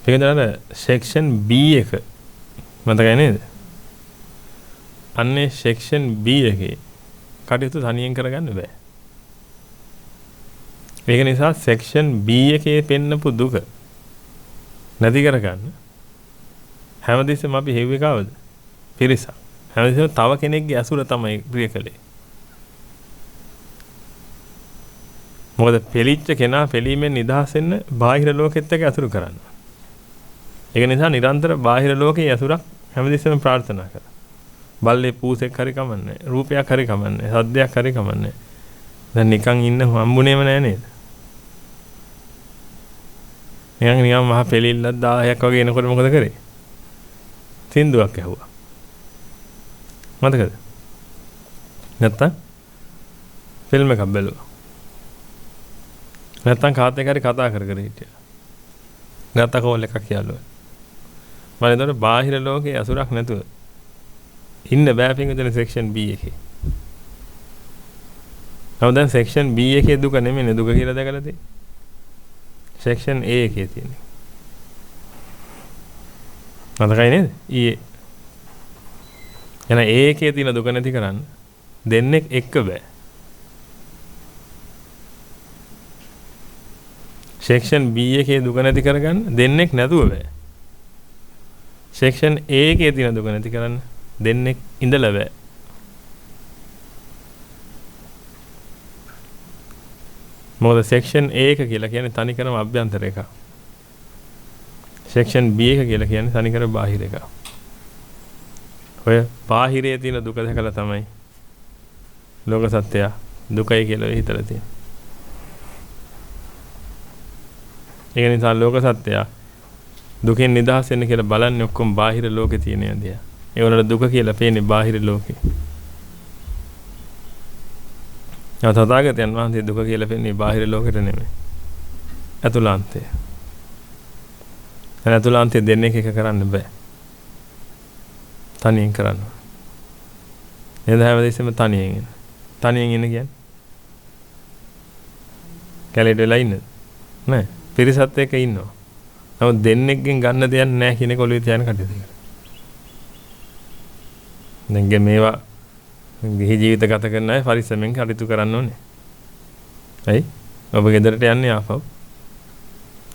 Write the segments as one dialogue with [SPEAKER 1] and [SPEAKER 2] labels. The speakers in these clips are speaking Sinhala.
[SPEAKER 1] ඒකදර සෙක්ෂන් B එක මතකයි නේද? අන්නේ සෙක්ෂන් B එකේ කටයුතු තනියෙන් කරගන්න බෑ. ඒක නිසා සෙක්ෂන් B එකේ පෙන්නපු දුක නැති කරගන්න හැමදෙස්සෙම අපි හෙව්වේ කවද? පිරිසක්. හැමදෙස්සෙම තව කෙනෙක්ගේ ඇසුර තමයි ප්‍රිය කළේ. මොකද පෙලිච්ච කෙනා පෙලීමෙන් නිදහස් වෙන්න බාහිර ලෝකෙත් එක්ක ඇසුරු කරන්න. ඒක නිසා නිරන්තර බාහිර ලෝකයේ ඇසුරක් හැමදෙස්සෙම ප්‍රාර්ථනා කරා. බල්ලේ පූසෙක් හරි කමන්නේ, රූපයක් හරි කමන්නේ, සද්දයක් හරි කමන්නේ. දැන් නිකන් ඉන්න හම්බුනේම නෑ නේද? නිකන් මහා පෙලිල්ලක් 10ක් වගේ එනකොට මොකද කරේ? සින්දුවක් ඇහුවා. මතකද? නැත්තම් ෆිල්ම් එකක් බැලුවා. නැත්තම් කාත් එක්ක හරි කතා කර කර හිටියා. ගත්ත කෝල් එකක් කියලාවා. මම ඒතර බාහිර ලෝකේ අසුරක් නැතුව ඉන්න බෑ පින්විතනේ සෙක්ෂන් B එකේ. නමුත් දැන් සෙක්ෂන් B එකේ දුක නෙමෙයි දුක කියලා දැකලා තියෙන්නේ. සෙක්ෂන් A එකේ තියෙන්නේ. මතකයි නේද? එහෙනම් A එකේ තියෙන දුක නැති කරන්න දෙන්නෙක් එක්ක බෑ. සෙක්ෂන් B එකේ දුක නැති කරගන්න දෙන්නෙක් නැතුව බෑ. සෙක්ෂන් A එකේ තියෙන දුක නැති කරන්න දෙන්නෙක් ඉඳලා බෑ. මොකද සෙක්ෂන් A එක කියලා කියන්නේ තනිකරම අභ්‍යන්තර එක. සෙක්ෂන් B එක කියලා කියන්නේ තනිකර බාහිර එක. ඔය බාහිරයේ තියෙන දුක දැකලා තමයි ලෝක සත්‍යය දුකයි කියලා හිතලා තියෙන්නේ. ඒක නිසා ලෝක සත්‍යය දුකෙන් නිදහස් වෙන්න කියලා බලන්නේ ඔක්කොම බාහිර ලෝකේ තියෙන දේ. ඒවලට දුක කියලා පේන්නේ බාහිර ලෝකේ. තථාගතයන් වහන්සේ දුක කියලා පෙන්නේ බාහිර ලෝකෙට නෙමෙයි. අතුලාන්තය. අතුලාන්තය දෙන්නේ එක කරන්න බෑ. තනියෙන් කරන්න. නේද හැමදෙස්සෙම තනියෙන් ඉන්න. තනියෙන් ඉන්න කියන්නේ කැලේට වෙලා ඉන්නද? නෑ. පිරිසත් එක්ක ඉන්නවා. නමුත් දෙන්නෙක්ගෙන් ගන්න දෙයක් නෑ කියන එක ඔළුවේ තියාගෙන කටයුතු කරනවා. දැන් මේවා ගිහි ජීවිත ගත කරන අය පරිස්සමෙන් කටයුතු කරන්න ඕනේ. ඇයි? ඔබ ගෙදරට යන්නේ ආපහු.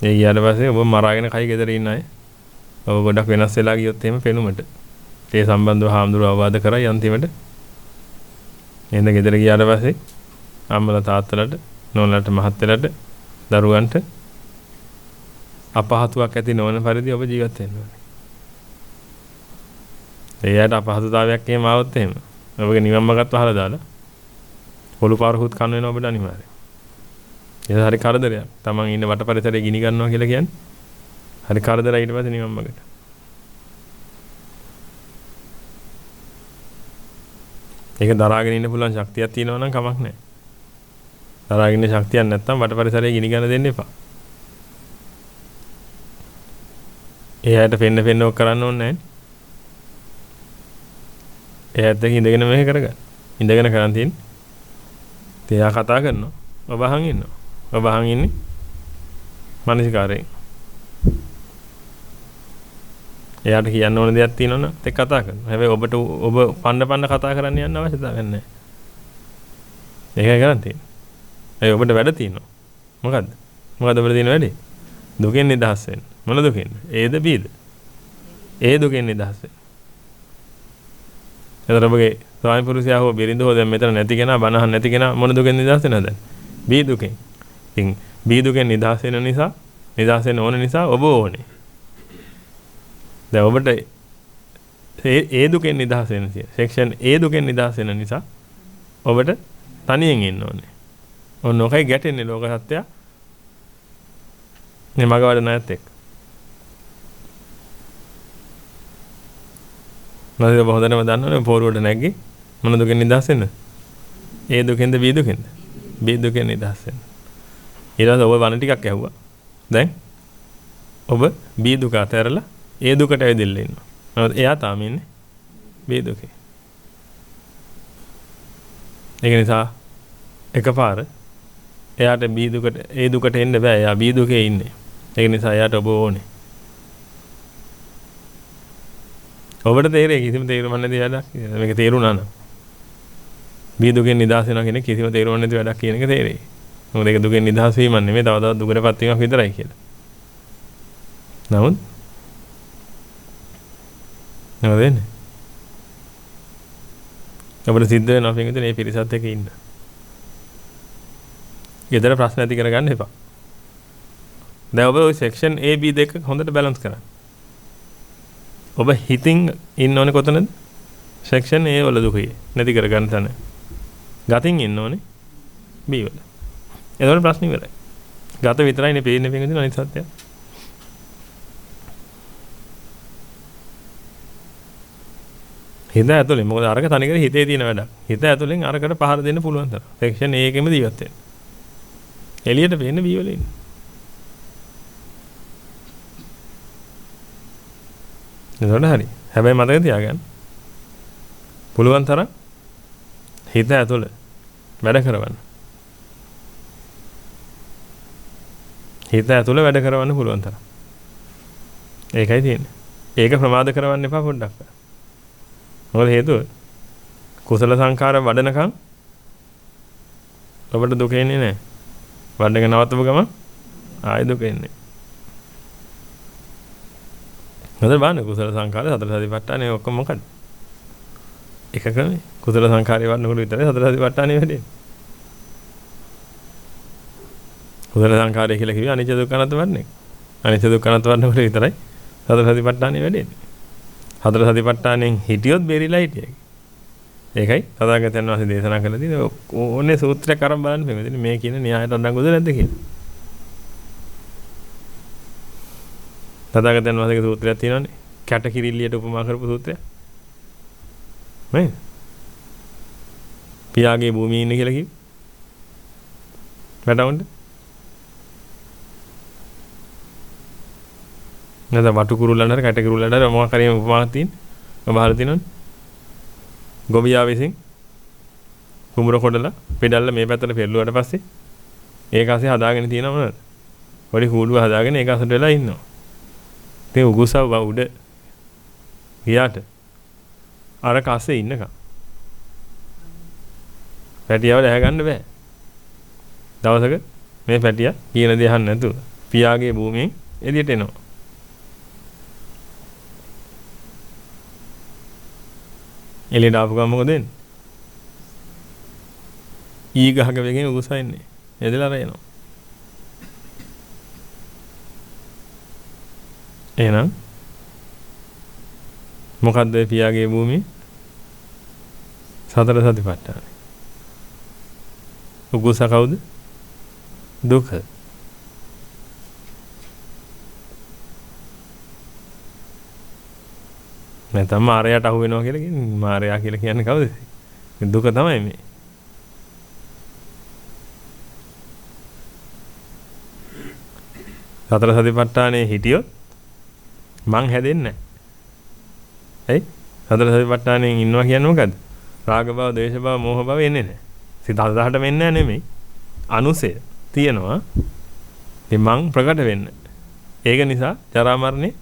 [SPEAKER 1] ඒ ගියාට පස්සේ ඔබ මරාගෙන කයි ගෙදර ඉන්න අය. ඔබ ගොඩක් වෙනස් වෙලා ගියොත් එහෙම පෙනුමට. ඒ සම්බන්ධව හාමුදුරුවෝ අවවාද කරයි අන්තිමට. එහෙනම් ගෙදර ගියාට පස්සේ අම්මලා තාත්තලාට, නෝනලාට, මහත්තයලාට, දරුවන්ට අපහසුයක් ඇති නොවන පරිදි ඔබ ජීවත් වෙන්න ඕනේ. එයාට අපහසුතාවයක් එහෙම ආවොත් එහෙම ඔබගේ නිවන් මාර්ගත් වහලා දාලා පොළු පාරකුත් කන්න වෙනවා ඔබට අනිවාර්යයෙන්. ඒක හරි කරදරයක්. Taman ඉන්න වට පරිසරය ගිනි ගන්නවා කියලා කියන්නේ හරි කරදරයි ඊට පස්සේ නිවන් මාර්ගට. ඒක දරාගෙන ඉන්න පුළුවන් ශක්තියක් තියෙනවා නම් කමක් නැහැ. දරාගෙන ඉන්න ශක්තියක් නැත්නම් වට පරිසරය ගිනි ගන්න දෙන්න එපා. එයාට පෙන්න ඔක් කරන්න ඕනේ නැහැ. එයාත් එක්ක ඉඳගෙන මේක කරගන්න. ඉඳගෙන කරන් තියෙන්නේ. එයා කතා කරනවා. ඔබ අහන් ඉන්නවා. ඔබ අහන් ඉන්නේ මානසිකාරයෙන්. එයාට කියන්න ඕන දෙයක් තියෙනවනම් ඒක කතා කරනවා. හැබැයි ඔබට ඔබ පන්න කතා කරන්න යන්න අවශ්‍යතාවයක් නැහැ. ඒකයි කරන් තියෙන්නේ. ඒ ඔබට වැඩ තියෙනවා. මොකද්ද? මොකද්ද ඔබට තියෙන වැඩේ? දුකෙන් නිදහස් වෙන්න. මොන දුකෙන්ද? ඒද බීද? ඒ දුකෙන් නිදහස් වෙන්න. එතකොට ඔබගේ ස්වාමි පුරුෂයා හෝ බිරිඳ හෝ දැන් මෙතන නැති කෙනා බනහන් නැති කෙනා මොන දුකෙන් නිදහස් වෙනවද? බී දුකෙන්. ඉතින් බී දුකෙන් නිදහස් වෙන නිසා නිදහස් වෙන්න ඕන නිසා ඔබ ඕනේ. දැන් ඔබට ඒ දුකෙන් නිදහස් වෙන්න තියෙන. සෙක්ෂන් A දුකෙන් නිදහස් වෙන නිසා ඔබට තනියෙන් ඉන්න ඕනේ. ඔන්න ඔකයි ගැටෙන්නේ ලෝක සත්‍යය. මේ මගවල නැත් එක්ක. නැද ඔබ හොඳටම දන්නවනේ පොරුවට නැග්ගේ මොන දුකෙන් නිදහස් වෙන්නද? ඒ දුකෙන්ද B දුකෙන්ද? B දුකෙන් නිදහස් වෙන්න. ඊට පස්සේ ඔබ වණ ටිකක් ඇහුවා. දැන් ඔබ B දුක අතහැරලා ඒ දුකට ඇවිදilla ඉන්නවා. නමුත් එයා තාම ඉන්නේ B දුකේ. ඒක නිසා එකපාර එයාට B දුකට ඒ දුකට එන්න බෑ. එයා B දුකේ ඉන්නේ. ඒක නිසා එයාට ඔබ ඕනේ. ඔබට තේරෙයි කිසිම තේරුමක් නැති වැඩක්. මේක තේරුණා නම්. බිය දුකෙන් නිදහස් වෙනවා කියන කිසිම තේරුමක් නැති වැඩක් කියන එක තේරෙයි. මොකද ඒක දුකෙන් නිදහස් වීමක් නෙමෙයි තව තවත් දුකටපත් වීමක් විතරයි කියලා. නමුත් නේද? අපිට සිද්ධ වෙනවා පිටින් මේ පිරිසත් එක්ක ඉන්න. ඊදර ප්‍රශ්න ඇති කරගන්න එපා. දැන් ඔබ ওই සෙක්ෂන් A B දෙක හොඳට බැලන්ස් කරන්න. ඔබ හිතින් ඉන්න ඕනේ කොතනද? සෙක්ෂන් A වල දුකේ නැති කරගන්න තැන. ගතින් ඉන්න ඕනේ B වල. එතකොට ප්‍රශ්න ඉවරයි. ගත විතරයිනේ පේන්නේ පිටින් අනිත් සත්‍යය. හිත ඇතුලේ මොකද අරක තනිකර හිතේ තියෙන වැඩක්. හිත ඇතුලෙන් අරකට පහර දෙන්න පුළුවන් තරම්. සෙක්ෂන් A එකෙම ජීවත් වෙන්න. එළියට වෙන්න B වල ඉන්න. එතකොට හරි. හැබැයි මතක තියාගන්න. පුළුවන් තරම් හිත ඇතුලේ වැඩ කරවන්න. හිත ඇතුලේ වැඩ කරවන්න පුළුවන් තරම්. ඒකයි තියෙන්නේ. ඒක ප්‍රමාද කරවන්න එපා පොඩ්ඩක්. මොකද හේතුව කුසල සංඛාර වඩනකම් ඔබට දුක එන්නේ නැහැ. වඩනක නවත්තපු ගම ආයෙ දුක එන්නේ. හොඳට බලන්න කුසල සංඛාර සතර සතිපට්ඨානේ ඔක්කොම මොකද? එක ක්‍රමයි. කුසල සංඛාරය වඩනකොට විතරයි සතර සතිපට්ඨානේ වැඩෙන්නේ. කුසල සංඛාරය කියලා කිව්වේ අනිත්‍ය දුක්ඛ අනාත්ම වඩන්නේ. අනිත්‍ය දුක්ඛ අනාත්ම වඩනකොට විතරයි සතර සතිපට්ඨානේ වැඩෙන්නේ. හතර සතිපට්ඨානෙන් හිටියොත් බේරිලා හිටියයි. ඒකයි තථාගතයන් වහන්සේ දේශනා කළ තියෙන්නේ ඕනේ සූත්‍රයක් අරන් බලන්න මෙතන මේ කියන න්‍යායට අඩංගුද නැද්ද කියලා. තථාගතයන් වහන්සේගේ සූත්‍රයක් තියෙනවානේ. කැට කිරිල්ලියට උපමා කරපු සූත්‍රයක්. නේ? පියාගේ භූමියේ ඉන්නේ කියලා කිව්වේ. වැටවුන්ද? නේද වටු කුරුල්ලන්ට කැට කුරුල්ලන්ට මොකක් හරි උපමාවක් තියෙන්නේ. ඔබ අහලා තියෙනවනේ. ගොවියා විසින් කුඹුර කොටලා පෙඩල්ල මේ පැත්තට පෙරළුවාට පස්සේ ඒක ASCII හදාගෙන තියෙනව නේද? පොඩි කූඩුව හදාගෙන ඒක අසට වෙලා ඉන්නවා. ඉතින් උගුසව උඩ ගියාට අර කස්සේ ඉන්නකම් පැටියව දැහ ගන්න බෑ. දවසක මේ පැටියා කියන දේ අහන්න නැතුව පියාගේ භූමියෙන් එළියට එනවා. එළියට ආපු ගමන් මොකද වෙන්නේ? ඊ ගහක වෙගෙන් උගුසා ඉන්නේ. එදලා රේනවා. එහෙනම් මොකද්ද පියාගේ භූමිය? සතර සතිපට්ඨාන. උගුසා කවුද? දුක. නැත්නම් මාරයාට අහු වෙනවා කියලා කියන්නේ මාරයා කියලා කියන්නේ කවුද? දුක තමයි මේ. සතර සතිපට්ඨානේ හිටියොත් මං හැදෙන්නේ නැහැ. සතර සතිපට්ඨානෙන් ඉන්නවා කියන්නේ මොකද්ද? රාග භව, ද්වේෂ භව, මෝහ භව එන්නේ නැහැ. සිත 18ට වෙන්නේ නැහැ නෙමෙයි. අනුසය තියෙනවා. ඉතින් මං ප්‍රකට වෙන්න. ඒක නිසා ජරා මරණේ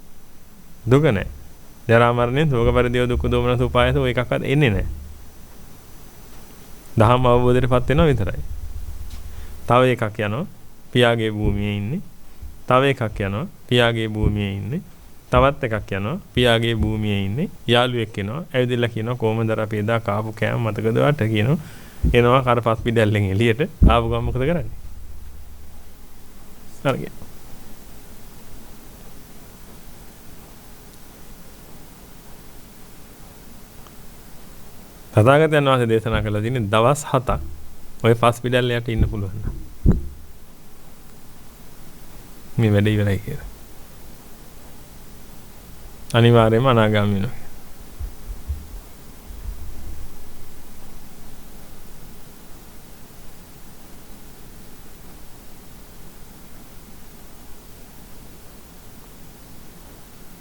[SPEAKER 1] දුක නැහැ. ජරා මරණයෙන් ශෝක පරිදේව දුක්ඛ දෝමනස උපායස ඔය එකක්වත් එන්නේ නැහැ. දහම් අවබෝධයටපත් වෙනවා විතරයි. තව එකක් යනවා පියාගේ භූමියේ ඉන්නේ. තව එකක් යනවා පියාගේ භූමියේ ඉන්නේ. තවත් එකක් යනවා පියාගේ භූමියේ ඉන්නේ. යාළුවෙක් එනවා ඇවිදලා කියනවා කොහමද අපි එදා කාපු කෑම මතකද වට කියනවා. එනවා කරපස් පිටැල්ලෙන් එළියට ආපු ගමන් මොකද කරන්නේ? හරි. තථාගතයන් වහන්සේ දේශනා කළා තියෙන්නේ දවස් 7ක් ඔය පස් පිටැල්ලයට ඉන්න පුළුවන්. මේ වැඩ ඉවරයි කියලා. අනිවාර්යයෙන්ම අනාගාමී වෙනවා.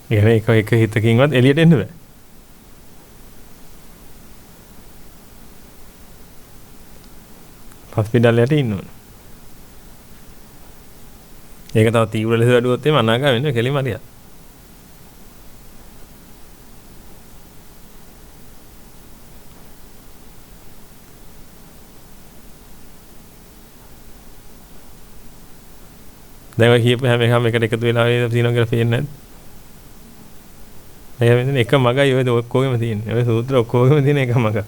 [SPEAKER 1] ඒක එක හිතකින්වත් එළියට එන්න බෑ. හොස්පිටල් ඉන්න ඕන. ඒක තව තීව්‍ර ලෙස වැඩුවොත් එimhe අනාගාමී වෙන්නේ කෙලිම හරියට. දැන් ඔය කියපු හැම එකම එකට එකතු වෙලා තියෙනවා කියලා පේන්නේ නැද්ද? එහෙම එක මගයි ඔය ඔක්කොගෙම තියෙන්නේ. ඔය සූත්‍ර ඔක්කොගෙම තියෙන එක මග.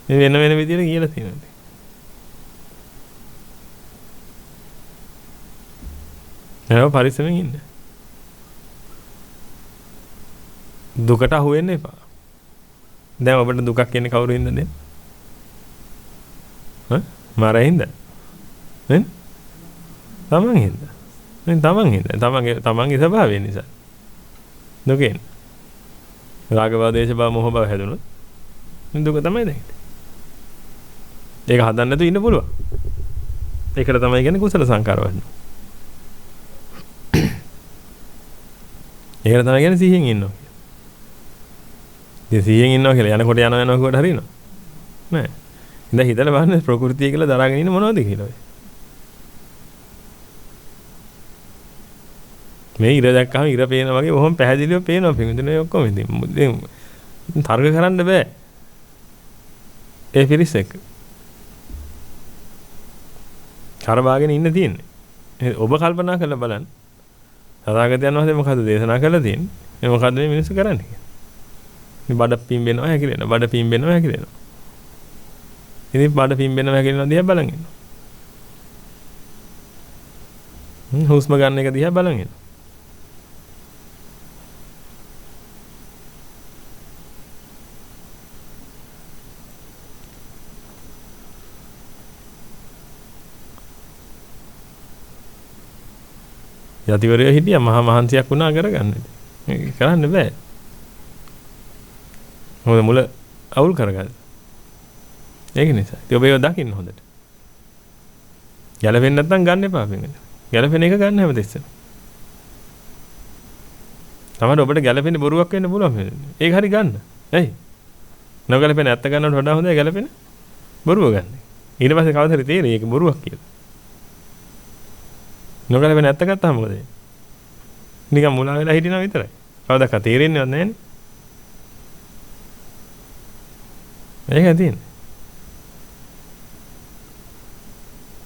[SPEAKER 1] මේ වෙන වෙන විදිහට කියලා තියෙනවා. නේද පරිස්සමෙන් ඉන්න. දුකට අහු වෙන්න එපා. දැන් ඔබට දුකක් එන්නේ කවුරු හින්දාද? මාරින්ද? නේ? තමන් හින්දා. නේ තමන් හින්දා. තමන්ගේ ස්වභාවය නිසා. දුකෙන්. රාග භව, දේශ භව, මොහ භව හැදුනොත් දුක තමයි දැනෙන්නේ. ඒක හදන්න නැතුව ඉන්න පුළුවන්. ඒකට තමයි කියන්නේ කුසල සංකාර වඩනවා. ඒකට තමයි කියන්නේ සිහියෙන් ඉන්නවා. ඉතින් සිහියෙන් ඉන්නවා කියලා යනකොට යනවා කොට හරියනවා. නෑ. ඉතින් හිතලා බලන්න ප්‍රകൃතිය කියලා දරාගෙන ඉන්න මොනවද කියලා. මේ ඉර දැක්කම ඉර පේනවා වගේ ඔහොම පැහැදිලිව පේනවා පිටින් ඔක්කොම ඉතින් තර්ක කරන්න බෑ. ඒ පිරිස එක්ක. කරවාගෙන ඉන්න තියෙන්නේ. ඔබ කල්පනා කරලා බලන්න. සදාගතයන් වහන්සේ මොකද්ද දේශනා කරලා තියෙන්නේ? මේ මොකද්ද මේ මිනිස්සු කරන්නේ කියලා. මේ බඩ පිම්බෙනවා හැකිලෙනවා. බඩ පිම්බෙනවා හැකිලෙනවා. ඉතින් බඩ පිම්බෙනවා හැකිලෙනවා දිහා බලන් ඉන්නවා. හුස්ම ගන්න එක දිහා බලන් ඉන්නවා. යතිවරය හිටියා මහා මහන්සියක් වුණා කරගන්න. ඒක කරන්න බෑ. මොකද මුල අවුල් කරගන්න. ඒක නිසා. ඉතින් ඔබ ඒක දකින්න හොඳට. ගැලපෙන්නේ නැත්නම් ගන්න එපා පිටින්. ගැලපෙන එක ගන්න හැමදෙස්සම. තමයි ඔබට ගැලපෙන්නේ බොරුවක් වෙන්න පුළුවන්. ඒක හරි ගන්න. ඇයි? නොගැලපෙන ඇත්ත ගන්නවට වඩා හොඳයි ගැලපෙන බොරුව ගන්න. ඊට පස්සේ කවදාද හරි තේරෙන්නේ ඒක බොරුවක් කියලා. නොගැලපෙන ඇත්ත ගත්තාම මොකද වෙන්නේ? නිකන් මුලා වෙලා හිටිනවා විතරයි. කවදාක තේරෙන්නේවත් නැහැ නේ. ඒක තියෙන්නේ.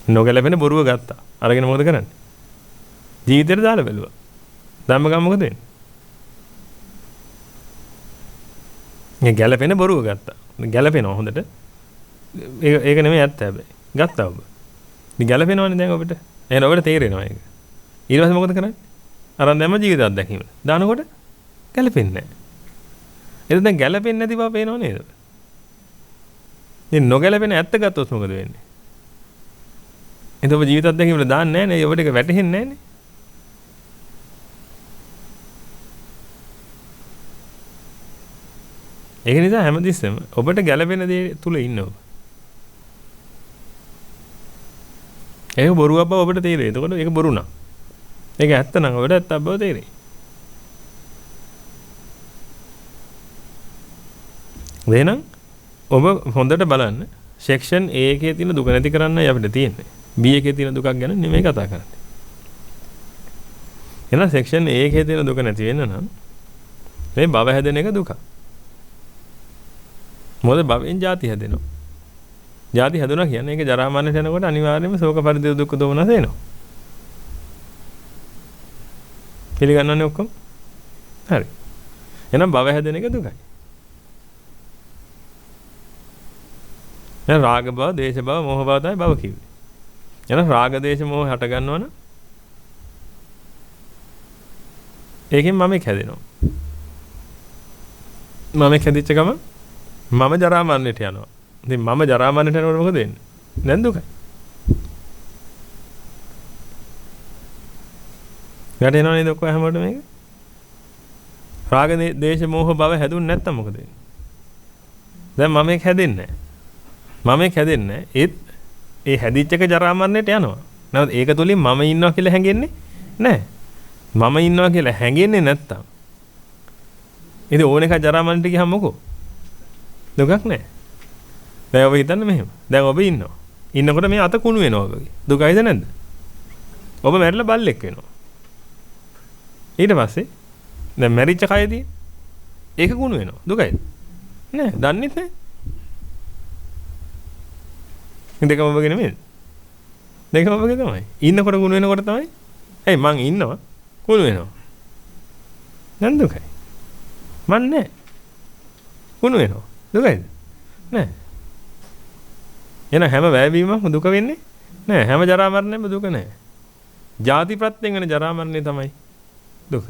[SPEAKER 1] නොගැලපෙන බොරුව ගත්තා. අරගෙන මොකද කරන්නේ? ජීවිතේට දාලා බැලුවා. දැම්ම ගම මොකද වෙන්නේ? මේ ගැලපෙන බොරුව ගත්තා. ගැලපෙනවා හොඳට. ඒක නෙමෙයි ඇත්ත හැබැයි. ගත්තා ඔබ. ඉතින් ගැලපෙනවනේ දැන් ඔබට. එහෙනම් ඔබට තේරෙනවා ඒක. ඊට පස්සේ මොකද කරන්නේ? අරන් දැම්ම ජීවිත අත්දැකීම. දානකොට ගැලපෙන්නේ නැහැ. ඒක දැන් ගැලපෙන්නේ නැති බව පේනව නේද? ඉතින් නොගැලපෙන ඇත්ත ගත්තොත් මොකද වෙන්නේ? එතකොට ඔබ ජීවිත අත්දැකීම වල දාන්නේ නැහැ නේ. ඔබට ඒක වැටහෙන්නේ නැහැ නේ. ඒක නිසා හැමතිස්සෙම ඔබට ගැළපෙන දේ තුල ඉන්න ඔබ. ඒක බොරුවක් බව ඔබට තේරෙයි. එතකොට ඒක බොරු නෑ. ඒක ඇත්ත නම් ඔබට ඇත්තක් බව තේරෙයි. එහෙනම් ඔබ හොඳට බලන්න සෙක්ෂන් A එකේ තියෙන දුක නැති කරන්නයි අපිට තියෙන්නේ. B එකේ තියෙන දුකක් ගැන නෙමෙයි කතා කරන්නේ. එහෙනම් සෙක්ෂන් A එකේ තියෙන දුක නැති වෙන්න නම් මේ භව හැදෙන එක දුක. මොකද භවෙන් ජාති හැදෙනවා. ජාති හැදුණා කියන්නේ ඒක ජරා මරණයට යනකොට අනිවාර්යයෙන්ම ශෝක පරිදේ දුක් දෝමනස එනවා. පිළිගන්නවනේ ඔක්කොම? හරි. එහෙනම් භව හැදෙන එක දුකයි. එහෙනම් රාග භව, දේශ භව, මෝහ භව තමයි භව කිව්වේ. එහෙනම් රාග දේශ මෝහ හට ගන්නවනම් ඒකෙන් මමෙක් හැදෙනවා. මමෙක් හැදිච්ච ගමන් මම ජරා මරණයට යනවා. ඉතින් මම ජරා මරණයට යනකොට මොකද වෙන්නේ? දැන් දුකයි. ගැටෙනව නේද ඔක්කොම හැමෝටම මේක? රාග දේශ මොහ භව හැදුන්නේ නැත්තම් මොකද වෙන්නේ? දැන් මමෙක් හැදෙන්නේ නැහැ. මමෙක් හැදෙන්නේ නැහැ. ඒ හැදිච්ච එක ජරා මරණයට යනවා. නැවත ඒක තුලින් මම ඉන්නවා කියලා හැඟෙන්නේ නැහැ. මම ඉන්නවා කියලා හැඟෙන්නේ නැත්තම් ඉතින් ඕන එක ජරා මරණයට ගියහම මොකෝ? දුකක් නැහැ. දැන් ඔබ හිතන්න මෙහෙම. දැන් ඔබ ඉන්නවා. ඉන්නකොට මේ අත කුණු වෙනවා වගේ. දුකයිද නැද්ද? ඔබ මැරිලා බල්ලෙක් වෙනවා. ඊට පස්සේ දැන් මැරිච්ච කයදී ඒක කුණු වෙනවා. දුකයිද? නෑ, දන්නෙත් නෑ. දෙකම ඔබගේ නෙමෙයි. දෙකම ඔබගේ තමයි. ඉන්නකොට කුණු වෙනකොට තමයි ඇයි මං ඉන්නවා කුණු වෙනවා. දැන් දුකයි. මන් නෑ. කුණු වෙනවා. දුකයිද? නෑ. එන හැම වැයවීමක්ම දුක වෙන්නේ නෑ. හැම ජරා මරණයම දුක නෑ. ජාති ප්‍රත්‍යයෙන් වෙන ජරා මරණය තමයි දුක.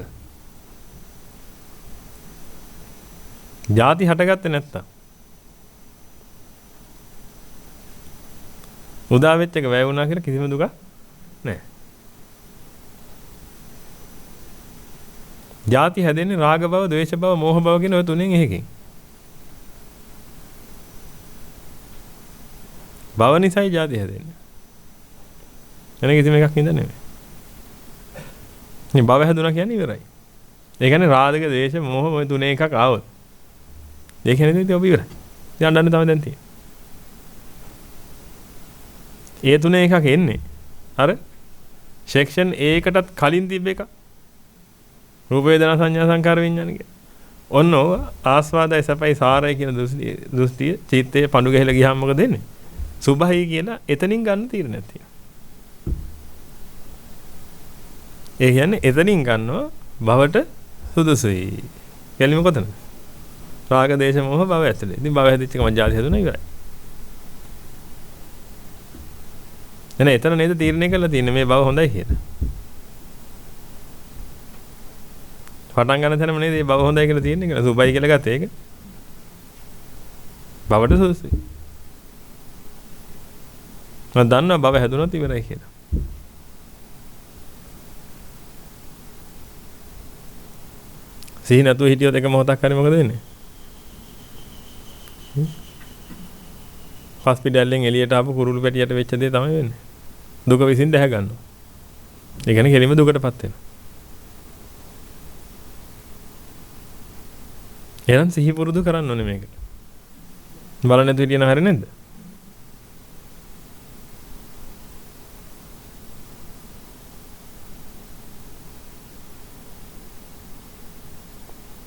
[SPEAKER 1] ජාති හටගත්තේ නැත්තම් උදා වෙච්ච එක වැය වුණා කියලා කිසිම දුකක් නැහැ. ජාති හැදෙන්නේ රාග භව, ද්වේෂ භව, මෝහ භව කියන ඔය තුනෙන් එකකින්. භව නිසායි ජාති හැදෙන්නේ. එන කිසිම එකක් නින්ද නෙමෙයි. මේ භව හැදුණා කියන්නේ ඉවරයි. ඒ කියන්නේ රාග, ද්වේෂ, මෝහ ඔය තුනේ එකක් ආවොත්. ඒ කියන්නේ ඉතින් ඔබ ඉවරයි. දැන් අඬන්න තමයි දැන් තියෙන්නේ. ඒ තුනේ එකක් එන්නේ. අර සෙක්ෂන් A එකටත් කලින් තිබ්බ එක. රූප වේදනා සංඥා සංකාර විඥාන කිය. ඔන්න ඔය ආස්වාදයි සැපයි සාරයි කියන දෘෂ්ටිය චිත්තේ පඳු ගහලා ගියාම මොකද වෙන්නේ? සුභයි කියලා එතනින් ගන්න තීරණයක් තියෙනවා. ඒ කියන්නේ එතනින් ගන්නවා භවට සුදුසුයි. කෙලිම කොතනද? රාග දේශ මොහ භව ඇතුලේ. ඉතින් භව හැදිච්ච එක මං ජාති හදුනා ඉවරයි. එනේ එතන නේද තීරණය කරලා තියෙන්නේ මේ භව හොඳයි කියලා. පටන් ගන්න තැනම නේද මේ භව හොඳයි කියලා තියෙන්නේ කියලා. සුභයි කියලා ගත්තේ ඒක. භවට සුදුසුයි. මම දන්නවා භව හැදුනොත් ඉවරයි කියලා. සිහි නැතුව හිටියොත් එක මොහොතක් හරි මොකද වෙන්නේ? හොස්පිටල් එළියට ආපු කුරුළු පැටියට වෙච්ච දේ තමයි වෙන්නේ. දුක විසින් දැහ ගන්නවා. ඒ කියන්නේ කෙලින්ම දුකටපත් වෙනවා. එහෙනම් සිහි පුරුදු කරන්න ඕනේ මේක. බලන්න නැතුව හිටියන හරිය නේද?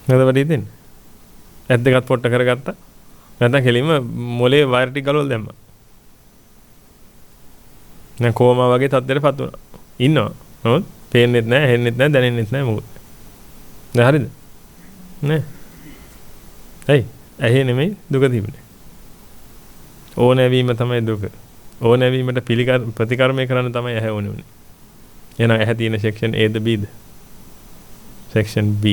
[SPEAKER 1] නේද වැඩි දෙන්නේ? ඇත් දෙකත් පොට්ට කරගත්තා. නැත්නම් කෙලින්ම මොලේ වයර් ටික ගලවලා දැම්මා. දැන් කොමා වගේ තත්ත්වයකටපත් වුණා. ඉන්නවා. නමුත් පේන්නෙත් නැහැ, හෙන්නෙත් නැහැ, දැනෙන්නෙත් නැහැ මොකද? දැන් හරිද? නේ. ඇයි? ඇහි නෙමෙයි දුක තිබුණේ. ඕනෑවීම තමයි දුක. ඕනෑවීමට ප්‍රතිකර්මය කරන්න තමයි ඇහැ ඕනේ උනේ. එහෙනම් ඇහැ තියෙන සෙක්ෂන් A ද B ද? Section B.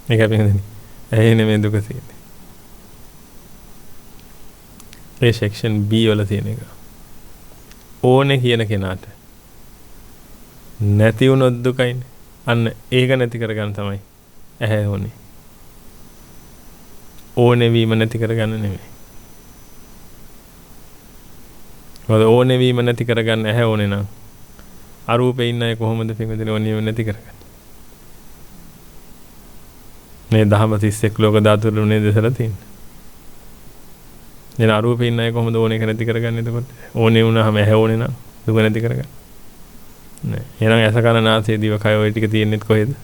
[SPEAKER 1] මේක අපි හඳුනන්නේ. ඇයි නෙමෙයි දුක තියෙන්නේ. ඒ සෙක්ෂන් B වල තියෙන එක. ඕනේ කියන කෙනාට නැති වුණොත් දුකයිනේ. අන්න ඒක නැති කරගන්න තමයි ඇහැ ඕනේ. ඕනේ වීම නැති කරගන්න නෙමෙයි. මොකද ඕනේ වීම නැති කරගන්න ඇහැ ඕනේ නම් අරූපේ ඉන්න අය කොහොමද පින්වදින ඕනේ වීම නැති කරගන්නේ? මේ දහම 31 ලෝක ධාතු වල නේද දෙසලා තියෙන්නේ. එන අරූපේ ඉන්න අය කොහොමද ඕනේ නැති කරගන්නේ එතකොට? ඕනේ වුණාම ඇහැ ඕනේ නම් දුක නැති කරගන්න. නෑ. එහෙනම් ඇස කන නාසය දිව කය ඔය ටික තියෙන්නේ කොහෙද?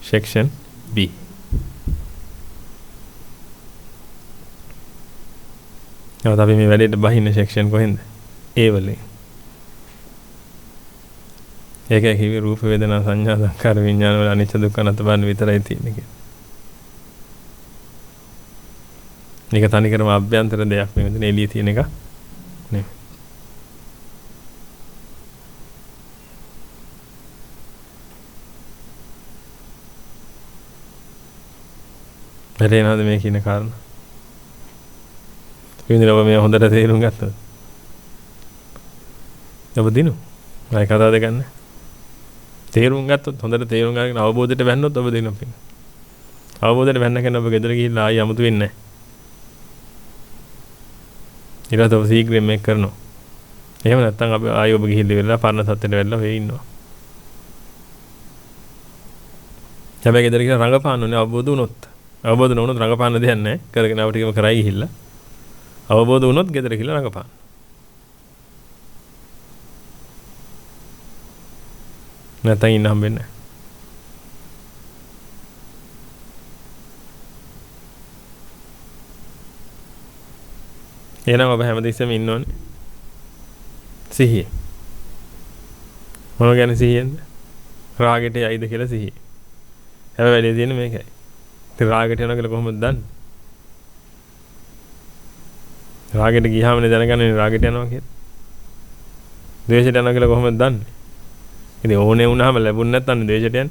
[SPEAKER 1] Section B. නමුත් අපි මේ වැඩේට බහින්න සෙක්ෂන් කොහෙන්ද? A වලින්. ඒකයි කිව්වේ රූප වේදනා සංඥා සංකාර විඥාන වල අනිච්ච දුක්ඛ අනාත්ම බව විතරයි තියෙන්නේ කියලා. මේක තනිකරම අභ්‍යන්තර දෙයක් නෙවෙයි එළියේ තියෙන එක නෙවෙයි. වැටෙනවද මේ කියන කාරණා? විඳිනව මේ හොඳට තේරුම් ගත්තද? ඔබ දිනු. මම කතා දෙකන්නේ. තේරුම් ගත්තොත් හොඳට තේරුම් ගන්න අවබෝධයට වැන්නොත් ඔබ දිනු පින්න. අවබෝධයට වැන්න කෙනා ඔබ ගෙදර ගිහිල්ලා ආයි 아무තු වෙන්නේ නැහැ. ඊට පස්සේ සීක්‍රෙන් මේක කරනවා. එහෙම නැත්නම් අපි ආයි ඔබ ගිහිල්ලා වෙලා පරණ සත්‍යෙට වෙලා වෙ ඉන්නවා. හැබැයි ගෙදර ගිහින් රඟපාන්න ඕනේ අවබෝධ වුණොත්. අවබෝධ නොවුනොත් රඟපාන්න දෙයක් නැහැ. කරගෙන ආව ටිකම කරයි ගිහිල්ලා. අවබෝධ වුණොත් ගෙදර ගිහිල්ලා රඟපාන්න. නැත්නම් ඉන්න හම්බෙන්නේ නැහැ. එහෙනම් ඔබ හැමදෙස්සෙම ඉන්න ඕනේ සිහිය. මොන ගැන සිහියෙන්ද? රාගෙට යයිද කියලා සිහිය. හැම වෙලේ තියෙන මේකයි. ඉතින් රාගෙට යනවා කියලා කොහොමද දන්නේ? රාගෙට ගියාමනේ දැනගන්නේ රාගෙට යනවා කියලා. ද්වේෂයට යනවා කියලා කොහොමද දන්නේ? ඉතින් ඕනේ වුණාම ලැබුණ නැත්නම් ද්වේෂයට යන්නේ.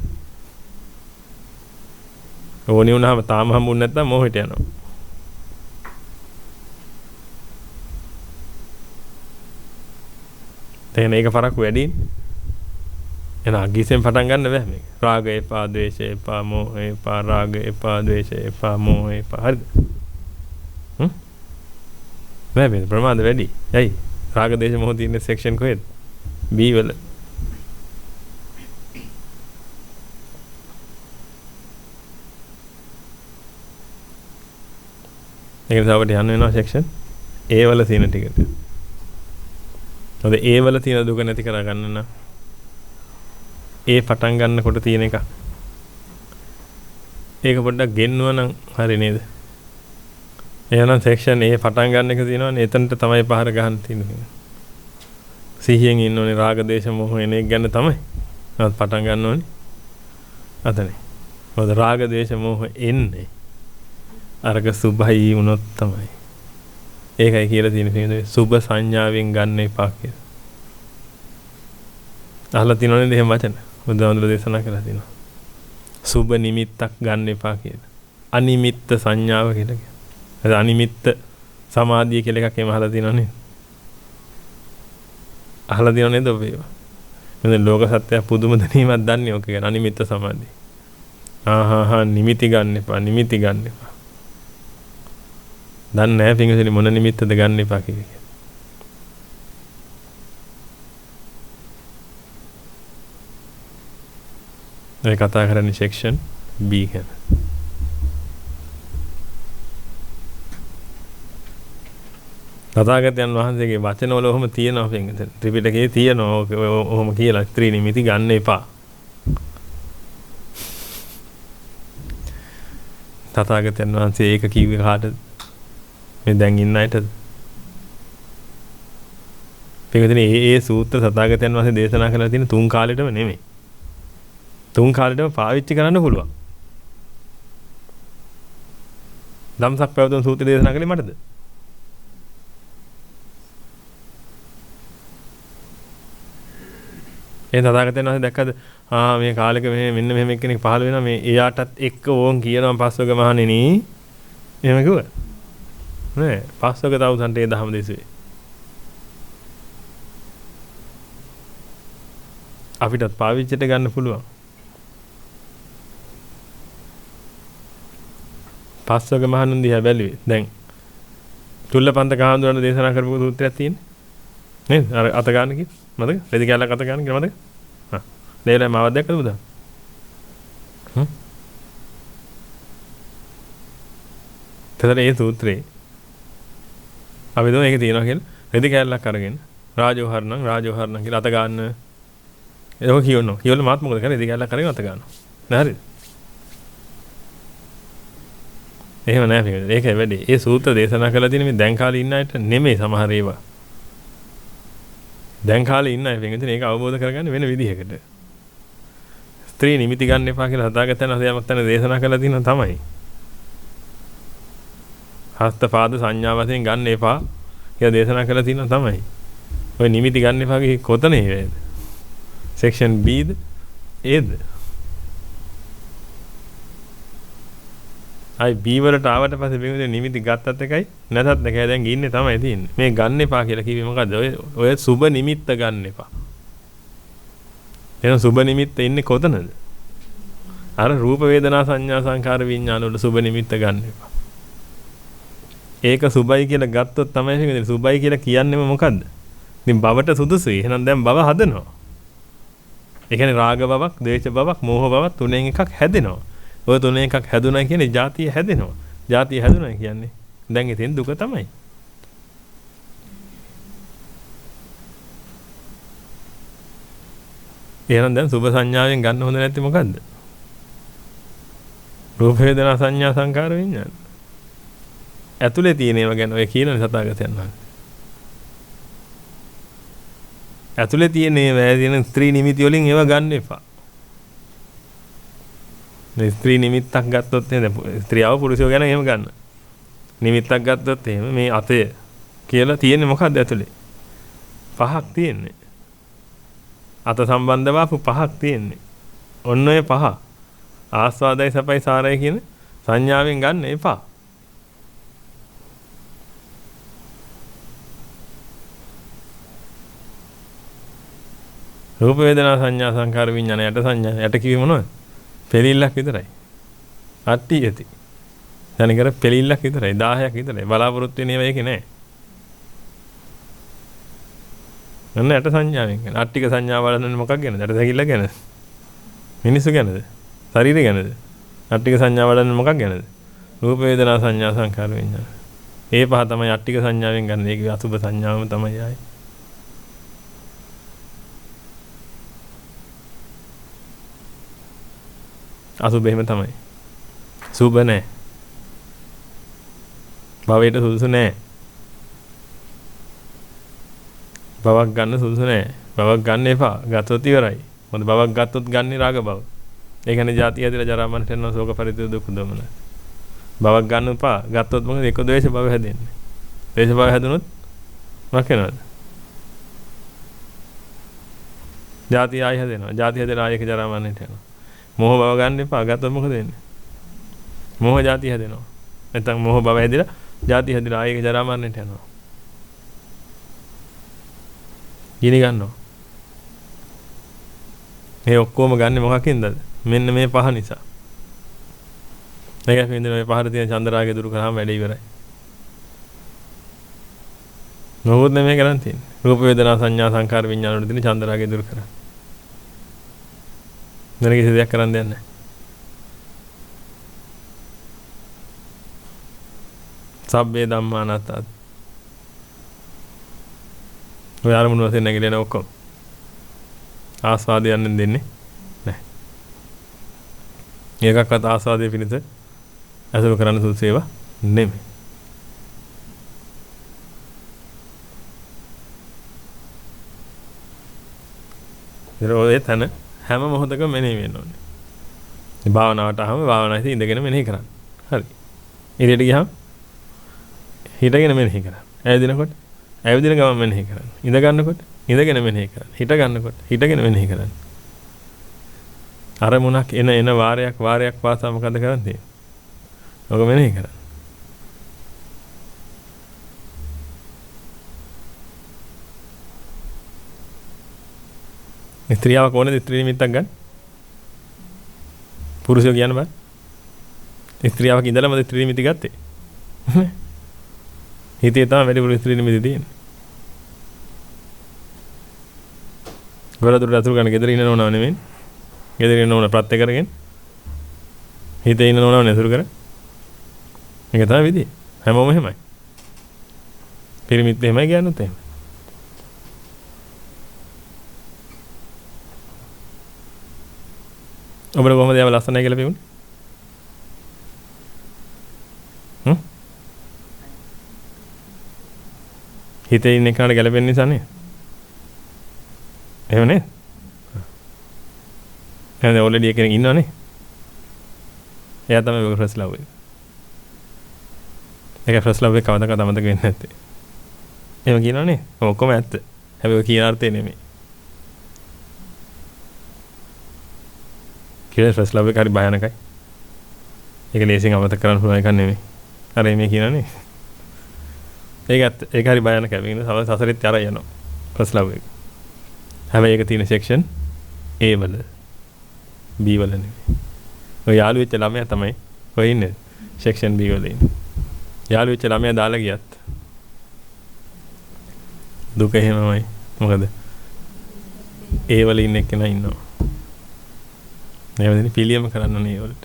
[SPEAKER 1] ඕනේ වුණාම තාම හම්බුනේ නැත්නම් මොහෙට යනවා. දැන් මේක පරක් වැඩිනේ. එන අගිසෙන් පටන් ගන්න බෑ මේක. රාගය එපා, ද්වේෂය එපා, මෝහය එපා, රාගය එපා, ද්වේෂය එපා, මෝහය එපා. හරිද? බෑ මේ ප්‍රමාද වැඩි. ඇයි? රාග ද්වේෂ මොහ තියෙන සෙක්ෂන් කොහෙද? B වල. ඒක නිසා අපිට යන්න වෙනවා සෙක්ෂන් A වල තියෙන ටිකට. මොකද A වල තියෙන දුක නැති කරගන්න නම් ඒ පටන් ගන්නකොට තියෙන එක. ඒක පොඩ්ඩක් ගෙන්නුවා නම් හරි නේද? එහෙනම් සෙක්ෂන් A පටන් ගන්න එක තියෙනවනේ එතනට තමයි පහර ගන්න තියෙන්නේ. සිහියෙන් ඉන්න ඕනේ රාග දේශ මොහ එන එක ගැන තමයි. නමුත් පටන් ගන්න ඕනේ අතනේ. මොකද රාග දේශ මොහ එන්නේ අරක සුභයි වුණොත් තමයි. ඒකයි කියලා තියෙන්නේ සුභ සංඥාවෙන් ගන්න එපා කියලා. අහලා තියෙනවනේ එහෙම වචන. බුදුහාමුදුරුවෝ දේශනා කළා තියෙනවා. සුභ නිමිත්තක් ගන්න එපා කියලා. අනිමිත්ත සංඥාව කියලා කියනවා. අනිමිත්ත සමාධිය කියලා එකක් එහෙම අහලා තියෙනවනේ. අහලා තියෙනව නේද ඔබ ඒවා? මෙන්න ලෝක සත්‍යය පුදුම දැනීමක් දන්නේ ඔක ගැන අනිමිත්ත සමාධිය. නිමිති ගන්න එපා, නිමිති ගන්න එපා. දන්නේ නැහැ පින්වතුනි මොන නිමිත්තද ගන්න එපා කියලා. ඒ කතා කරන්නේ සෙක්ෂන් B ගැන. තථාගතයන් වහන්සේගේ වචනවල ඔහොම තියෙනවා පින්වතුනි. ත්‍රිපිටකයේ තියෙනවා ඔහොම කියලා ත්‍රි නිමිති ගන්න එපා. තථාගතයන් වහන්සේ ඒක කිව්වේ කාටද? මේ දැන් ඉන්න අයටද? පින්වතුනි ඒ සූත්‍ර තථාගතයන් වහන්සේ දේශනා කරලා තියෙන තුන් කාලෙටම නෙමෙයි. තුන් කාලෙටම පාවිච්චි කරන්න පුළුවන්. ධම්සක් පැවතුම් සූත්‍රය දේශනා කළේ මටද? ඒ තථාගතයන් වහන්සේ දැක්කද? මේ කාලෙක මෙන්න මෙහෙම එක්කෙනෙක් පහළ වෙනවා මේ එයාටත් එක්ක ඕන් කියනවා පස්වග මහණෙනි. එහෙම කිව්වා. නෑ පස්වග තවුසන්ට ඒ දහම දෙසුවේ. අපිටත් පාවිච්චිට ගන්න පුළුවන්. පස්වග මහණුන් දිහා බැලුවේ. දැන් චුල්ලපන්ත කහඳුරන දේශනා කරපු සූත්‍රයක් තියෙන්නේ. නේද? අර අත ගන්න කිව්ව. මතක? රෙදි කැලක් අත ගන්න කියලා මතක? දෙයලා මාවක් දැක්කද බුදා? තේරෙන්නේ ඒ සූත්‍රේ. අපි දුන ඒක තියෙනවා කියලා රෙදි කැලක් අරගෙන රාජෝහරණම් කියලා අත ගන්න. ඒක කියනවා. කියවල මාත් මොකද කරන්නේ? රෙදි කැලක් අරගෙන අත ගන්නවා. නෑ හරිද? එහෙම නෑ මේක. ඒකයි වැඩි. ඒ සූත්‍ර දේශනා කරලා තියෙන මේ දැන් කාලේ ඉන්න අයට නෙමෙයි සමහර ඒවා. දැන් කාලේ ඉන්න අය වෙනද මේක අවබෝධ කරගන්න වෙන විදිහකට. ස්ත්‍රී නිමිති ගන්න එපා කියලා හදාගත්තන හදයක් තන දේශනා කරලා තියෙනවා තමයි. හස්ත පාද සංඥා වශයෙන් ගන්න එපා කියලා දේශනා කරලා තියෙනවා තමයි. ඔය නිමිති ගන්න එපා කියේ කොතනේ වේද? සෙක්ෂන් B ද Aද? අයි B වලට ආවට පස්සේ මේ නිමිති ගත්තත් එකයි නැතත් එකයි දැන් ඉන්නේ තමයි තියෙන්නේ. මේ ගන්න එපා කියලා කිව්වේ මොකද්ද? ඔය සුබ නිමිත්ත ගන්න එපා. එහෙනම් සුබ නිමිත්ත ඉන්නේ කොතනද? අර රූප වේදනා සංඥා සංකාර විඥාන වල සුබ නිමිත්ත ගන්න එපා. ඒක සුබයි කියලා ගත්තොත් තමයි කියන්නේ සුබයි කියලා කියන්නේම මොකද්ද? ඉතින් භවට සුදුසුයි. එහෙනම් දැන් භව හදනවා. ඒ කියන්නේ රාග භවක්, ද්වේෂ භවක්, මෝහ භවක් තුනෙන් එකක් හැදෙනවා. ඔය තුනෙන් එකක් හැදුනා කියන්නේ ජාතිය හැදෙනවා. ජාතිය හැදුනා කියන්නේ දැන් ඉතින් දුක තමයි. එහෙනම් දැන් සුභ සංඥාවෙන් ගන්න හොඳ නැති මොකද්ද? රූප වේදනා සංඥා සංකාර විඥාන. ඇතුලේ තියෙන ඒවා ගැන ඔය කියන සතාගතයන් වහන්සේ. ඇතුලේ තියෙන ඒවා තියෙන ස්ත්‍රී නිමිති වලින් ඒවා ගන්න එපා. මේ ස්ත්‍රී නිමිත්තක් ගත්තොත් එහෙනම් ස්ත්‍රියව පුරුෂයව ගැන එහෙම ගන්න. නිමිත්තක් ගත්තොත් එහෙම මේ අතය කියලා තියෙන්නේ මොකක්ද ඇතුලේ? පහක් තියෙන්නේ. අත සම්බන්ධව අපු පහක් තියෙන්නේ. ඔන්න ඔය පහ ආස්වාදයි සපයි සාරයි කියන සංඥාවෙන් ගන්න එපා. රූප වේදනා සංඥා සංකාර විඥාන යට සංඥා යට කිවි මොනවද? පෙලිල්ලක් විතරයි. අට්ටි යති. දැනගර පෙලිල්ලක් විතරයි 10ක් විතරයි. බලාපොරොත්තු වෙන ඒවා ඒකේ නෑ. අන්න යට සංඥාවෙන් කියන. අට්ටික සංඥා වලන්නේ මොකක් ගැනද? යට සැකිල්ල ගැනද? මිනිස්සු ගැනද? ශරීරය ගැනද? අට්ටික සංඥා වලන්නේ මොකක් ගැනද? රූප වේදනා සංඥා සංකාර විඥාන. ඒ පහ තමයි අට්ටික සංඥාවෙන් ගන්න. ඒකේ අසුබ සංඥාවම තමයි ආයේ. අසුබ එහෙම තමයි. සුබ නැහැ. භවයට සුදුසු නැහැ. භවක් ගන්න සුදුසු නැහැ. භවක් ගන්න එපා. ගත්තොත් ඉවරයි. මොකද භවක් ගත්තොත් ගන්නේ රාග භව. ඒ කියන්නේ ජාති ඇදලා ජරා මරණ යන ශෝක පරිදේ දුක් දොමන. භවක් ගන්න එපා. ගත්තොත් මොකද ඒක ද්වේෂ භව හැදෙන්නේ. ද්වේෂ භව හැදුනොත් මොකක් වෙනවද? ජාති ආය හැදෙනවා. ජාති හැදලා ආයක ජරා මරණයට යනවා. මොහ භව ගන්න එපා. ගත්තොත් මොකද වෙන්නේ? මොහ ජාති හැදෙනවා. නැත්නම් මොහ භව හැදිලා ජාති හැදිලා ආයක ජරා මරණයට යනවා. ගිනි ගන්නවා. මේ ඔක්කොම ගන්න මොකකින්ද? මෙන්න මේ පහ නිසා. ඒකෙන් ඉඳන් මේ පහට තියෙන චන්දරාගය දුරු කරාම වැඩ ඉවරයි. මොහොත නෙමෙයි කරන් තියෙන්නේ. රූප වේදනා සංඥා සංකාර විඥාන වල තියෙන චන්දරාගය දුරු කරා. වෙන කිසි දෙයක් කරන්න දෙයක් නැහැ. සබ්බේ ධම්මා අනාත්තා. ඔය අරමුණු වශයෙන් නැගිටින ඔක්කොම ආස්වාදය යන්න දෙන්නේ නැහැ. ඒකක්වත් ආස්වාදයේ පිණිස අසුර කරන්න සුදුසු ඒවා නෙමෙයි. ඒ තන හැම මොහොතකම මෙනෙහි වෙන්න ඕනේ. මේ භාවනාවට ආවම භාවනාවේ ඉඳගෙන මෙනෙහි කරන්න. හරි. ඉරියට ගියාම හිටගෙන මෙනෙහි කරන්න. ඇවිදිනකොට ඇවිදින ගමන් මෙනෙහි කරන්න. ඉඳ ගන්නකොට ඉඳගෙන මෙනෙහි කරන්න. හිට ගන්නකොට හිටගෙන මෙනෙහි කරන්න. අරමුණක් එන වාරයක් පාසා මොකද කරන්නේ? ඔක මෙනෙහි කරන්න. ස්ත්‍රියව කොහොමද ස්ත්‍රී නිමිත්තක් ගන්න? පුරුෂයෝ කියන බෑ. ස්ත්‍රියවක් ඉඳලාම ස්ත්‍රී නිමිති ගත්තේ. හිතේ තමයි වැඩි පුරුෂ ස්ත්‍රී නිමිති තියෙන්නේ. ගොඩදුරට අතුරු ගන්න ගෙදර ඉන්න නෝනව නෙමෙයි. ගෙදර ඉන්න නෝන ප්‍රත්‍ය කරගෙන හිතේ ඉන්න නෝනව නසුරු කර. මේක තමයි විදිය. හැමෝම එහෙමයි. පිරිමිත් එහෙමයි කියන්නත් එහෙමයි. ඔබට කොහොමද යාව ලස්සනයි කියලා පෙවුනේ? හිතේ ඉන්න එකට ගැලපෙන්න නිසා නේ. එහෙම නේ? එහෙනම් ඔල්රෙඩි එකෙක් ඉන්නවනේ. එයා තමයි ඔය ෆස්ට් ලව් එක. ඒක ෆස්ට් ලව් එක කවදාකවත් අමතක වෙන්නේ නැත්තේ. එහෙම කියනවනේ. ඔක්කොම ඇත්ත. හැබැයි ඔය කියන අර්ථය නෙමෙයි. කියලා ෆස්ට් ලව් එක හරි භයානකයි. ඒක ලේසියෙන් අමතක කරන්න පුළුවන් එකක් නෙමෙයි. අර මේ කියනවනේ. ඒක හරි භයානකයි. මේක සසරෙත් යර යනවා. ෆස්ට් ලව් එක. හැබැයි ඒක තියෙන සෙක්ෂන් A වල B වල නෙමෙයි. ඔය යාළු වෙච්ච ළමයා තමයි ඔය ඉන්නේ සෙක්ෂන් B වල ඉන්නේ. යාළු වෙච්ච ළමයා දාලා ගියත් දුක එහෙමමයි. මොකද A වල ඉන්න එක්කෙනා ඉන්නවා. නේද? පිළියම කරන්න ඕනේ ඒ වලට.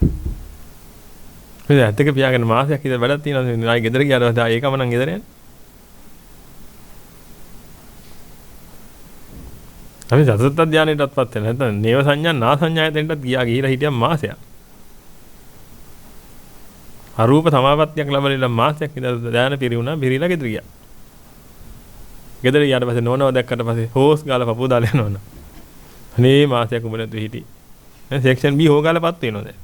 [SPEAKER 1] මේ ඇත්තක පියාගෙන මාසයක් ඉඳලා වැඩක් තියෙනවා. ආයි ගෙදර ගියාට ඒකම නම් ගෙදර යන්නේ. අපි සතත ධානයටත්පත් වෙන නැත්නම් නේව සංඥා නා සංඥායතෙන්ටත් ගිහිලා හිටියා මාසයක්. අරූප සමාපත්තියක් ලැබලා මාසයක් ඉඳලා ධානය පිරිුණා පිරීලා ගෙදර ගියා. ගෙදර ගියාට පස්සේ නෝනව දැක්කට පස්සේ හොස් ගාලා පපුව දාලා යනවන. අනේ මාසයක් උඹ නැතු හිටි. දැන් සෙක්ෂන් B හොගාලාපත් වෙනවා දැන්.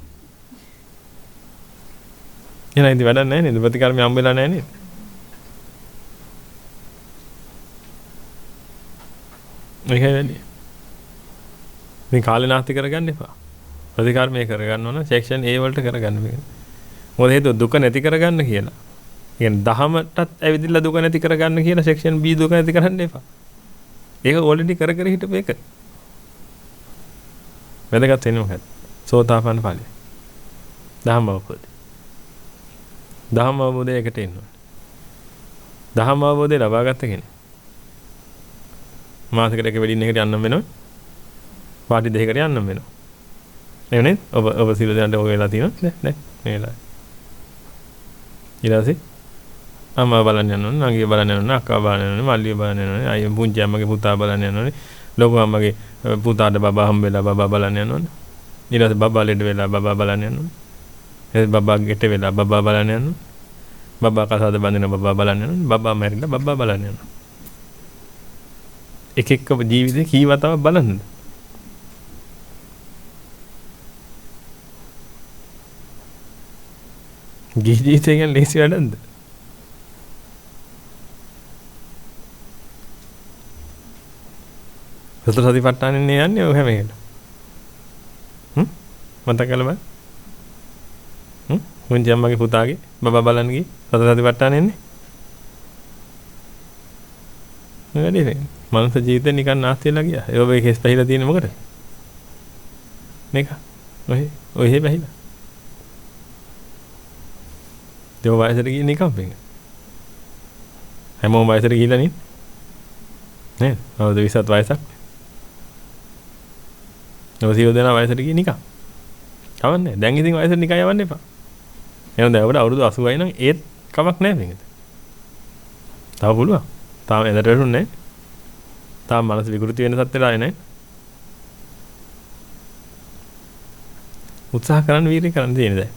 [SPEAKER 1] එනයි ඉතින් වැඩක් නැහැ නේද? ප්‍රතිකර්ම හම්බෙලා නැහැ නේද? මේකයි වෙන්නේ. මේ කාලේ නාස්ති කරගන්න එපා. ප්‍රතිකර්මය කරගන්න ඕන සෙක්ෂන් A වලට කරගන්න මේක. මොකද හේතුව දුක නැති කරගන්න කියලා. කියන්නේ දහමටත් ඇවිදilla දුක නැති කරගන්න කියලා සෙක්ෂන් B දුක නැති කරන්න එපා. ඒක ඔල්රෙඩි කර කර හිටපු එක. වැදගත් වෙන්නේ මොකක්ද? සෝතාපන්න ඵලය. දහම අවබෝධය. දහම අවබෝධයකට එන්න ඕනේ. දහම අවබෝධය ලබාගත්ත කෙනෙක්. මාසෙකට එක වෙඩින් එකට යන්න වෙනවා. පාටි දෙකකට යන්න වෙනවා. එවනේ ඔබ සිල් දෙන්නට ඔය වෙලා තියෙනවා නේ මේ වෙලාවේ. ඊළඟට අම්මා බලන්න යන්න ඕනේ, නංගි බලන්න යන්න ඕනේ, අක්කා බලන්න යන්න ඕනේ, මල්ලිය බලන්න යන්න ඕනේ, අයියා පුංචි අම්මගේ පුතා බලන්න යන්න ඕනේ, ලොකු අම්මගේ පුතාට බබා හම්බෙලා බබා බලන්න යන්න ඕනේ. ඊළඟට බබා ලෙඩ වෙලා බබා බලන්න යන්න ඕනේ. එතකොට බබා ගෙට වෙලා බබා බලන්න යන්න ඕනේ. බබා කසාද බඳින බබා බලන්න යන්න ඕනේ. බබා මැරිලා බබා බලන්න යන්න ඕනේ. එක එක ජීවිතේ කී වතාවක් බලන්නද? ජීවිතය ගැන ලේසි වැඩක්ද? සතර සතිපට්ඨානෙ නේ යන්නේ ඔය හැම එකටම. මතක කරලා බලන්න. මුංජි අම්මගේ පුතාගේ බබා බලන්න ගියේ සතර සතිපට්ඨානෙ එන්නේ. වැඩි නේ. මනුස්ස ජීවිතේ නිකන් නාස්ති වෙලා ගියා. ඒ ඔබේ කේස් පැහිලා තියෙන්නේ මොකටද? මේක. ඔය පැහිලා. දෙව වයසට ගියේ නිකම් වෙන. හැමෝම වයසට ගිහිල්ලා නේ. නේද? අවුරුදු 20ත් වයසක්. නවසිය දෙනා වයසට ගියේ නිකම්. කවන්නේ. දැන් ඉතින් වයසට නිකන් යවන්න එපා. එහෙනම් දැන් ඔබට අවුරුදු 80යි නම් ඒත් කමක් නැහැ මේකද. තව පුළුවන්. තාම එදට වැටුන්නේ නැහැ. තාම මනස විකෘති වෙන සත්‍යට ආයේ නැහැ. උත්සාහ කරන්න වීර්ය කරන්න තියෙන්නේ දැන්.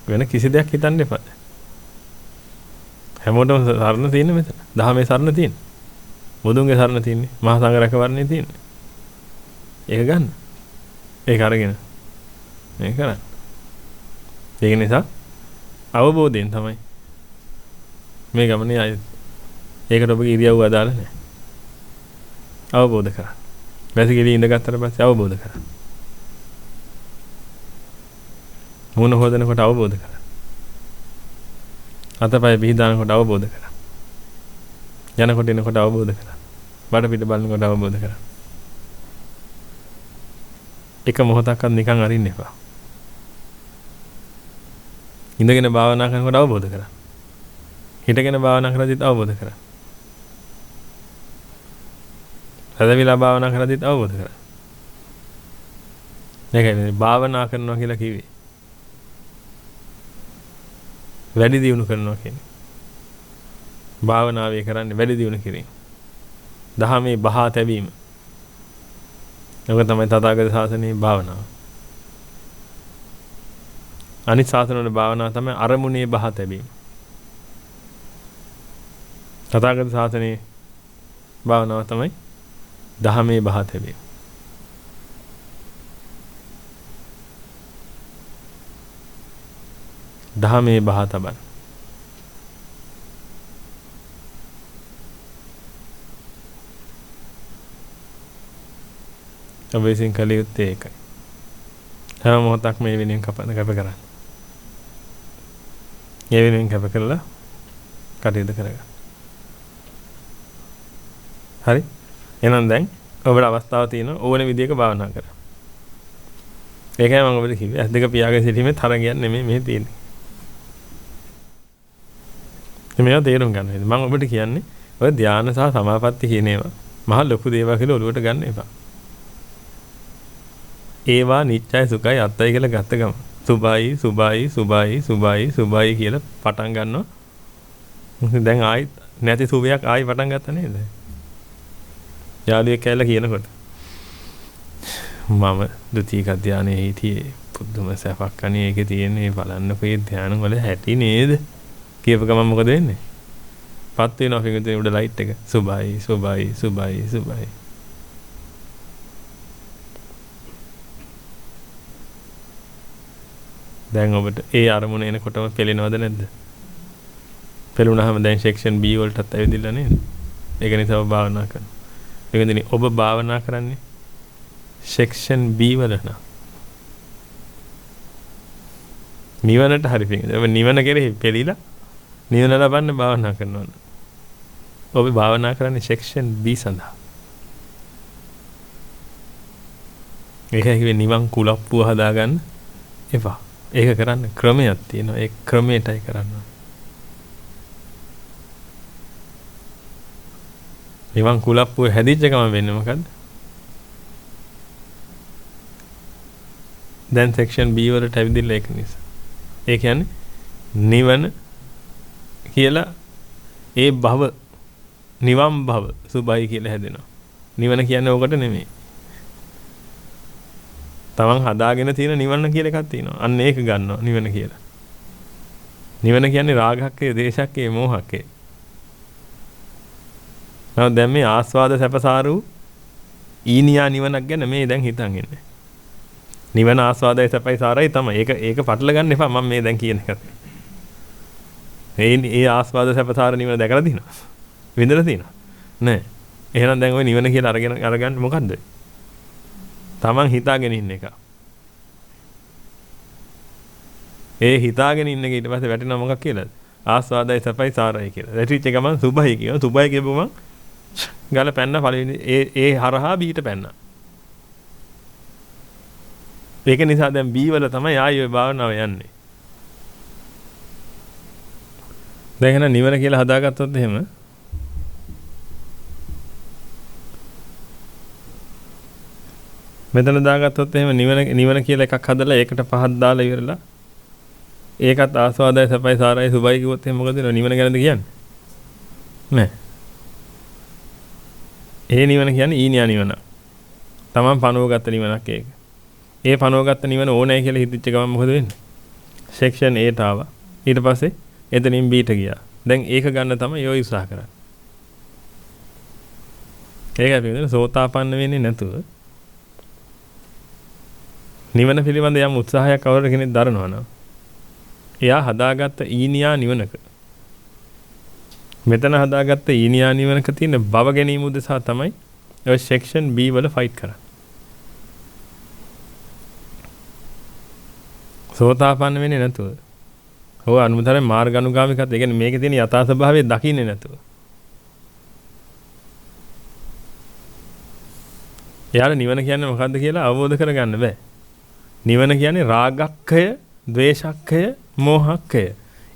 [SPEAKER 1] වෙන කිසි දෙයක් හිතන්න එපා. හැමෝටම සරණ තියෙන්නේ මෙතන. දහමේ සරණ තියෙන්නේ. බුදුන්ගේ සරණ තියෙන්නේ. මහා සංඝ රැකවරණේ තියෙන්නේ. ඒක ගන්න. ඒක අරගෙන මේක කරන්න. ඒක නිසා අවබෝධයෙන් තමයි මේ ගමනේ ආයේ. ඒකට ඔබගේ ඉරියව්ව අදාළ නැහැ. අවබෝධ කරගන්න. වැසිකිලි ඉඳගත්තට පස්සේ අවබෝධ කරගන්න. මුණ හොදනකොට අවබෝධ කරගන්න. අතපය පිහිදානකොට අවබෝධ කරගන්න. යනකොට එනකොට අවබෝධ කරගන්න. බඩ පිට බලනකොට අවබෝධ කරගන්න. එක මොහොතක්වත් නිකන් අරින්න එපා. ඉඳගෙන භාවනා කරනකොට අවබෝධ කරගන්න. හිටගෙන භාවනා කරද්දිත් අවබෝධ කරගන්න. සදවිලා භාවනා කරද්දිත් අවබෝධ කරගන්න. මේකයි භාවනා කරනවා කියලා කිව්වේ. වැඩි දියුණු කරනවා කියන්නේ. භාවනාවේ කරන්නේ වැඩි දියුණු කිරීම. දහමේ බහා තැබීම. ඒක තමයි තථාගත ශාසනයේ භාවනාව. අනිත් ශාසන වල භාවනාව තමයි අරමුණේ බහා තැබීම. තථාගත ශාසනයේ භාවනාව තමයි දහමේ බහා තැබීම. දහමේ බහා තබන. අවශ්‍යම කලියුත්තේ ඒකයි. හැම මොහොතක් මේ වෙනින් කැප කරන්න. ඒ වෙනින් කැප කරලා කටයුතු කරගන්න. හරි? එහෙනම් දැන් ඔබට අවස්ථාවක් තියෙනවා ඕන විදියක භාවනා කරන්න. ඒකයි මම ඔබට කිව්වේ. ඇස් දෙක පියාගෙන සිටීමේ තරගයක් නෙමෙයි මේ තියෙන්නේ. මේවා තේරුම් ගන්න ඕනේ. මම ඔබට කියන්නේ ඔය ධානය සහ සමාපatti කියන ඒවා මහ ලොකු දේවල් කියලා ඔලුවට ගන්න එපා. ඒවා නිත්‍යයි සුඛයි අත්තයි කියලා ගත්ත ගම සුභයි සුභයි සුභයි සුභයි සුභයි කියලා පටන් ගන්නවා. දැන් ආයි නැති සුභයක් ආයි පටන් ගත්තා නේද? යාළුවෙක් කියලා කියනකොට මම ද්විතීක ධානයේ හිටියේ පුදුම සැපක් අනේ ඒකේ තියෙන්නේ බලන්නකෝ ඒ ධානය වල හැටි නේද? කියපු ගමන් මොකද වෙන්නේ? පත් වෙනවා පිටුනේ උඩ ලයිට් එක. සුබයි සුබයි සුබයි සුබයි. දැන් ඔබට ඒ අරමුණ එනකොටම පෙළෙනවද නැද්ද? පෙළුණාම දැන් සෙක්ෂන් B වලටත් ඇවිදilla නේද? ඒක නිසා ඔබ භාවනා කරනවා. ඒකෙන්දී ඔබ භාවනා කරන්නේ සෙක්ෂන් B වල නා. නිවනට හරි පිටින්. ඔබ නිවන කෙරෙහි පෙළිලා නිවන ලබන්න භාවනා කරනවා. ඔබ භාවනා කරන්නේ සෙක්ෂන් B සඳහා. ඒකයි කිව්වේ නිවන් කුලප්පුව හදාගන්න එපා. ඒක කරන්න ක්‍රමයක් තියෙනවා. ඒ ක්‍රමයටයි කරන්න. නිවන් කුලප්පුව හැදිච්ච ගමන් වෙන්නේ මොකද්ද? දැන් සෙක්ෂන් B වලට ඇවිදilla ඒක නිසා. ඒ කියන්නේ නිවන කියලා ඒ භව නිවන් භව සුභයි කියලා හැදෙනවා. නිවන කියන්නේ ඕකට නෙමෙයි. තමන් හදාගෙන තියෙන නිවන කියලා එකක් තියෙනවා. අන්න ඒක ගන්නවා නිවන කියලා. නිවන කියන්නේ රාගක්කේ, දේශක්කේ, මෝහක්කේ. නමුත් දැන් මේ ආස්වාද සැපසාරු ඊනියා නිවනක් ගැන මේ දැන් හිතන් ඉන්නේ. නිවන ආස්වාදයි සැපයි සාරයි තමයි. ඒක පටල ගන්න එපා මම මේ දැන් කියන එක. ඒ ආස්වාද සැපසාර නිවන දැකලා තියෙනවා. විඳලා තියෙනවා. නෑ. එහෙනම් දැන් ওই නිවන කියලා අරගන්න මොකද්ද? තමන් හිතාගෙන ඉන්න එක. ඒ හිතාගෙන ඉන්න එක ඊට පස්සේ වැටෙනවා මොකක් කියලාද? ආස්වාදයි සැපයි සාරයි කියලා. වැටිච්ච ගමන් සුභයි කියනවා. සුභයි කියපුවම ගල පැන්න පළවෙනි ඒ හරහා බීට පැන්නා. ඒක නිසා දැන් B වල තමයි ආයෙ ඔය භාවනාව යන්නේ. දැන් එහෙනම් නිවන කියලා හදාගත්තොත් එහෙම මෙතන දාගත්තොත් එහෙම නිවන කියලා එකක් හදලා ඒකට පහක් දාලා ඉවරලා ඒකත් ආස්වාදයි සපයි සාරයි සුබයි කිව්වොත් එහෙම මොකද නිවන ගැනද කියන්නේ? නෑ. ඒ නිවන කියන්නේ ඊනියා නිවන. තමන් පනවගත්ත නිවනක් ඒක. ඒ පනවගත්ත නිවන ඕනෑ කියලා හිතච්ච ගමන් මොකද වෙන්නේ? සෙක්ෂන් A ට ආවා. ඊට පස්සේ එතනින් B ට ගියා. දැන් ඒක ගන්න තමයි ඔය උත්සාහ කරන්නේ. ඒකයි පිළිදෙන සෝතාපන්න වෙන්නේ නැතුව නිවන පිළිබඳ යම් උත්සාහයක් කවුරු කෙනෙක් දරනවා නම් එයා හදාගත්ත ඊනියා නිවනක මෙතන හදාගත්ත ඊනියා නිවනක තියෙන බව ගැනීම උදෙසා තමයි ඔය සෙක්ෂන් B වල ෆයිට් කරන්නේ. සෝතාපන්න වෙන්නේ නැතුව. ඔය අනුතරේ මාර්ගානුගාමිකත් ඒ කියන්නේ මේකේ තියෙන යථා ස්වභාවය දකින්නේ නැතුව. එයාලා නිවන කියන්නේ මොකද්ද කියලා අවබෝධ කරගන්න බෑ. නිවන කියන්නේ රාගක්ඛය, ද්වේෂක්ඛය, මෝහක්ඛය.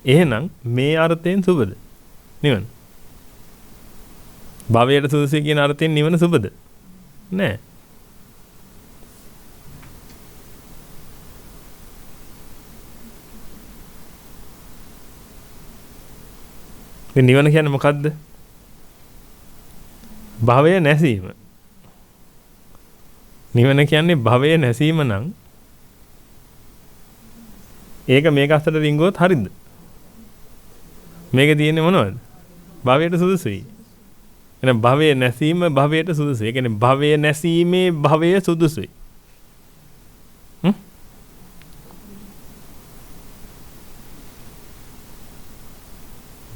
[SPEAKER 1] එහෙනම් මේ අර්ථයෙන් සුබද? නිවන. භවයට සුදුසු කියන අර්ථයෙන් නිවන සුබද? නෑ. මේ නිවන කියන්නේ මොකද්ද? භවය නැසීම. නිවන කියන්නේ භවය නැසීම නම් ඒක මේක අස්සට රිංගුවොත් හරිද? මේක තියෙන්නේ මොනවද? භවයට සුදුසුයි. එහෙනම් භවය නැසීම භවයට සුදුසුයි. ඒ කියන්නේ භවය නැසීමේ භවය සුදුසුයි.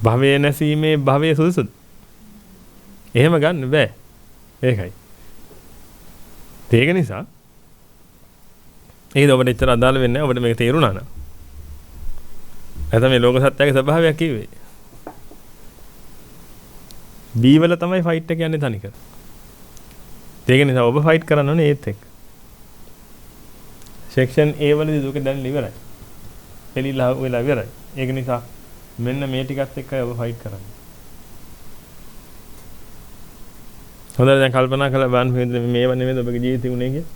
[SPEAKER 1] භවය නැසීමේ භවය සුදුසුද? එහෙම ගන්න බෑ. ඒකයි. ඒක නිසා ඒක ඔබට එච්චර අදාළ වෙන්නේ නැහැ. ඔබට මේක තේරුණා නේද? නැත්නම් මේ ලෝක සත්‍යයේ ස්වභාවයක් කිව්වේ. B වල තමයි ෆයිට් එක යන්නේ තනිකර. ඒක නිසා ඔබ ෆයිට් කරන්න ඕනේ ඒත් එක්ක. සෙක්ෂන් A වලදී දුක දැන් ඉවරයි. එලිලා වෙලා ඉවරයි. ඒක නිසා මෙන්න මේ ටිකත් එක්කයි ඔබ ෆයිට් කරන්නේ. හොඳට දැන් කල්පනා කරලා බලන්න මේව නෙමෙයි ඔබගේ ජීවිතේ උනේ කිය.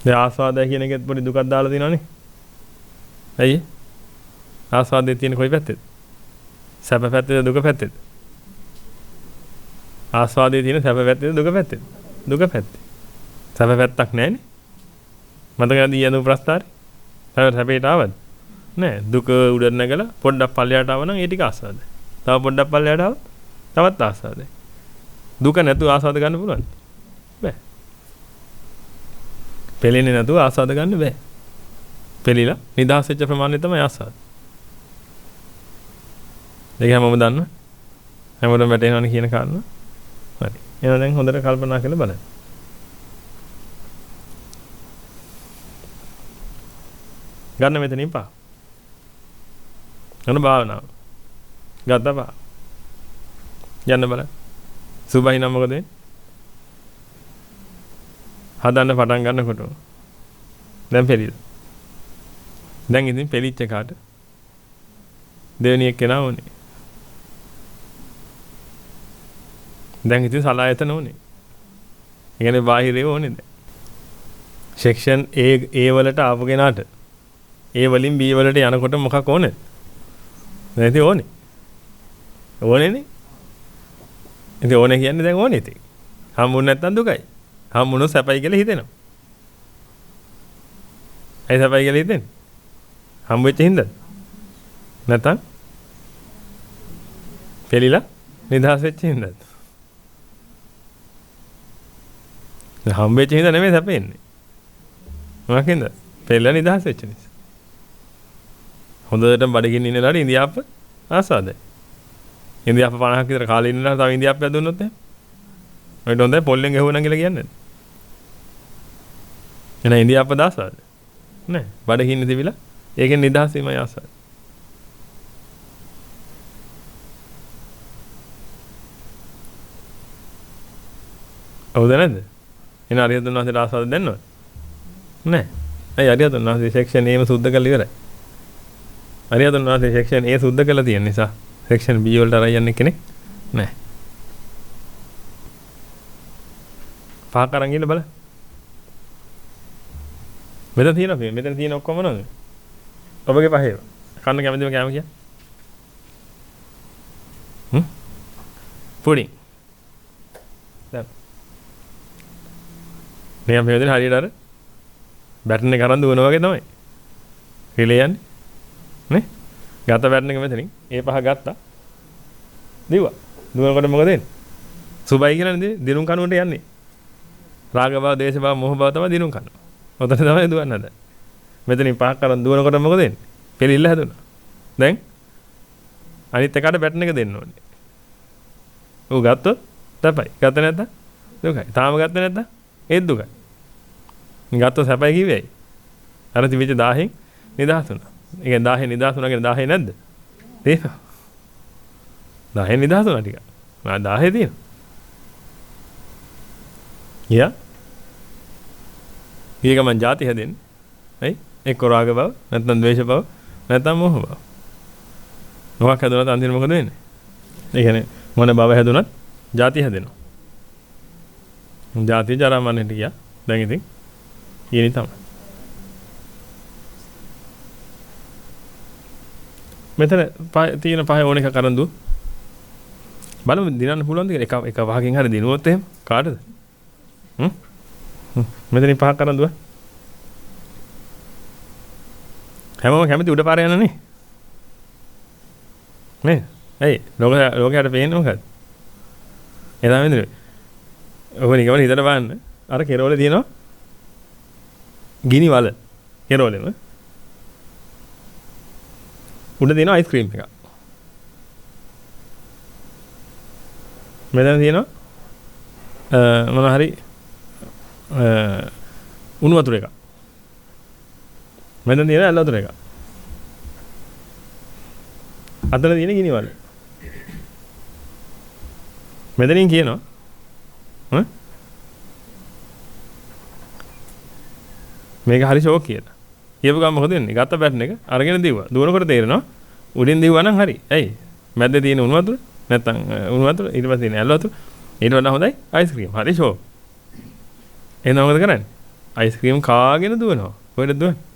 [SPEAKER 1] දැන් ආස්වාදය කියන එකෙත් පොඩි දුකක් දාලා තිනවනේ. ඇයි? ආස්වාදයේ තියෙන කොයි පැත්තේද? සැප පැත්තේද දුක පැත්තේද? ආස්වාදයේ තියෙන සැප පැත්තේ දුක පැත්තේ. දුක පැත්තේ. සැප පැත්තක් නැහැ නේ. මතකද ඊයන ප්‍රස්තාරේ? සැපේට ආවද? නෑ. දුක උඩ නැගලා පොඩ්ඩක් පල්ලයට ආව නම් ඒ ටික ආස්වාදයි. තව පොඩ්ඩක් පල්ලයට ආව තවත් ආස්වාදයි. දුක නැතුව ආස්වාද ගන්න පුළුවන්ද? බෑ. පෙලෙන්නේ නැතුව ආස්වාද ගන්න බෑ. පෙලිලා නිදහස් වෙච්ච ප්‍රමාණය තමයි ආස්වාද. ඒක හැමෝම දන්නවා. හැමෝටම වැටෙනවනේ කියන කාරණා. හරි. එහෙනම් දැන් හොඳට කල්පනා කරලා බලන්න. ගන්න මෙතනින් පහ. අන භාවනාව. ගත්තා පහ. යන්න බලන්න. සුබයි නම් මොකද වෙන්නේ? හදන්න පටන් ගන්නකොට දැන් පෙරිලා. දැන් ඉතින් පෙලිච්ච කාට දෙවෙනි එක්කෙනා ඕනේ. දැන් ඉතින් සලායතන ඕනේ. ඒ කියන්නේ බාහිරේ ඕනේ දැන්. සෙක්ෂන් A වලට ආපු කෙනාට A වලින් B වලට යනකොට මොකක් ඕනේ? දැන් ඉතින් ඕනේ. ඕනේනේ. ඉතින් ඕනේ කියන්නේ දැන් ඕනේ ඉතින්. හම්බුනේ නැත්තම් දුකයි. හම්බුනොත් සැපයි කියලා හිතෙනවා. ඇයි සැපයි කියලා හිතෙන්නේ? හම්බ වෙච්ච හින්දාද? නැත්තම් පෙලිලා නිදහස් වෙච්ච හින්දාද? හම්බ වෙච්ච හින්දා නෙමෙයි සැපෙන්නේ. මොකක්ද? පෙලිලා නිදහස් වෙච්ච නිසා. හොඳට බඩගින්න ඉන්න ලාට ඉන්දියාප්ප ආසාදයි. ඉන්දියාප්ප 50ක් විතර කාලේ ඉන්න ලාට තව ඉන්දියාප්පයක් දුන්නොත් එහෙම. ඔයිට හොඳයි පොල්ලෙන් ගහුවනම් කියලා කියන්නේ. එන ඉන්දියාප්ප දාසාද? නෑ. බඩගින්න තිබිලා ඒකෙන් නිදහස් වීමයි ආසාද. ඔව්ද නැද්ද? එන අරියතුන් වහන්සේට ආසාද දැන්නවද? නෑ. ඇයි අරියතුන් වහන්සේ සෙක්ෂන් A ම සුද්ධ කරලා ඉවරයි. අරියතුන් වහන්සේ සෙක්ෂන් A සුද්ධ කරලා තියෙන නිසා සෙක්ෂන් B වලට අරන් යන්නේ කෙනෙක් නෑ. පහක් අරන් ඉන්න බලන්න. මෙතන තියෙනවා මෙතන තියෙන ඔක්කොම මොනවද? ඔබගේ පහේව. කන්න කැමතිම කෑම කිය. පුඩින්. දැන්. නියම හේතුනේ හරියට අර බැටන් එක අරන් දුවනවා වගේ තමයි. රිලේ යන්නේ. නේ? ගත්ත බැටන් එක මෙතනින්. ඒ පහ ගත්තා. දිව්වා. දුවනකොට මොකද වෙන්නේ? සුබයි කියලානේ දිනුම් කනුවට යන්නේ. රාග බව, දේශ බව, මොහ බව තමයි දිනුම් කනවා. ඔතන තමයි දුවන්න හදන්නේ. මෙතනින් පහක් අරන් දුවනකොට මොකද වෙන්නේ? පෙලිල්ල හැදුණා. දැන් අනිත් එකට බැටන් එක දෙන්න ඕනේ. ඌ ගත්තොත් සැපයි. ගත්ත නැත්නම් දුකයි. තාම ගත්ත නැත්නම් ඒත් දුකයි. ගත්තොත් සැපයි කිව්වේයි. අර තිබිච්ච 1000න් නිදහස් වුණා. ඒ කියන්නේ 1000 නිදහස් වුණා කියන්නේ 1000 නැද්ද? තේරෙනවද? 1000 නිදහස් වුණා ටික. මා 1000 තියෙනවා. යා ඊග මං ಜಾති හැදෙන්නේ. හරි? එක්ක රාග බව, නැත්නම් ද්වේෂ බව, නැත්නම් මෝහ බව. මොකක් හැදුනත් අන්තිමට මොකද වෙන්නේ? ඒ කියන්නේ මොන බව හැදුනත් ಜಾති හැදෙනවා. ಜಾති ජරා මරණයට ගියා. දැන් ඉතින් ඊනේ තමයි. මෙතන තියෙන පහේ ඕන එක කරන් දුව. බලමු දිනන්න පුළුවන්ද කියලා. එක වහකින් හරි දිනුවොත් එහෙම කාටද? මෙතනින් පහක් කරන් දුව. හැමෝම කැමති උඩ පාර යන්න නේ. නේ? ඇයි? ලෝකයට පේන්නේ මොකද්ද? එදා වෙන්නේ. ඔබ නිකන් හිතට බලන්න. අර කෙරවල තියෙනවා ගිනි වල. කෙරවලෙම. උඩ තියෙනවා අයිස්ක්‍රීම් එකක්. මෙතන තියෙනවා මොන හරි උණු වතුර එකක්. මෙතන තියෙන ඇල් වතුර එකක්. අතන තියෙන ගිනි වල. මෙතනින් කියනවා මේක හරි ෂෝක් කියලා. කියපු ගමන් මොකද වෙන්නේ? ගත්ත බැටන් එක අරගෙන දිව්වා. දුවනකොට තේරෙනවා උඩින් දිව්වා නම් හරි. ඇයි? මැද්දේ තියෙන උණු වතුර නැත්තම් උණු වතුර ඊට පස්සේ තියෙන ඇල් වතුර ඊට වඩා හොඳයි අයිස්ක්‍රීම්. හරි ෂෝක්. එහෙනම් මොකද කරන්නේ? අයිස්ක්‍රීම් කාගෙන දුවනවා. කොහෙද දුවන්නේ?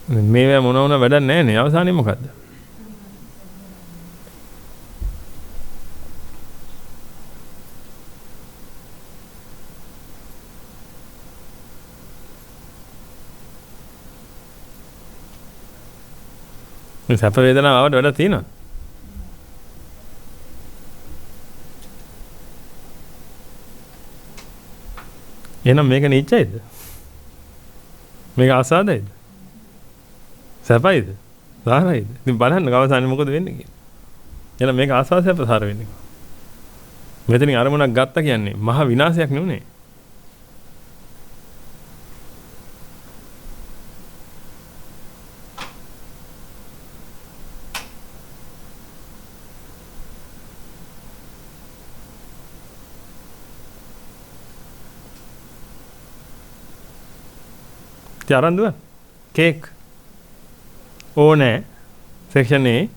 [SPEAKER 1] ඉතින් මේවා මොන වැඩක් නැහැ නේ. අවසානයේ මොකද්ද? මේ සැප වේදනාව ආවට වැඩක් තියෙනවා. එහෙනම් මේක නිච්චයිද? මේක ආසාදයිද? සැපයිද? සාරයිද? ඉතින් බලන්න අවසානයේ මොකද වෙන්නේ කියලා. එහෙනම් මේක ආසාද සැප සාර වෙන්නේ. මෙතනින් අරමුණක් ගත්ත කියන්නේ මහ විනාශයක් නෙවෙයි. අරන්දුව කේක් ඕනේ සෙක්ෂන් A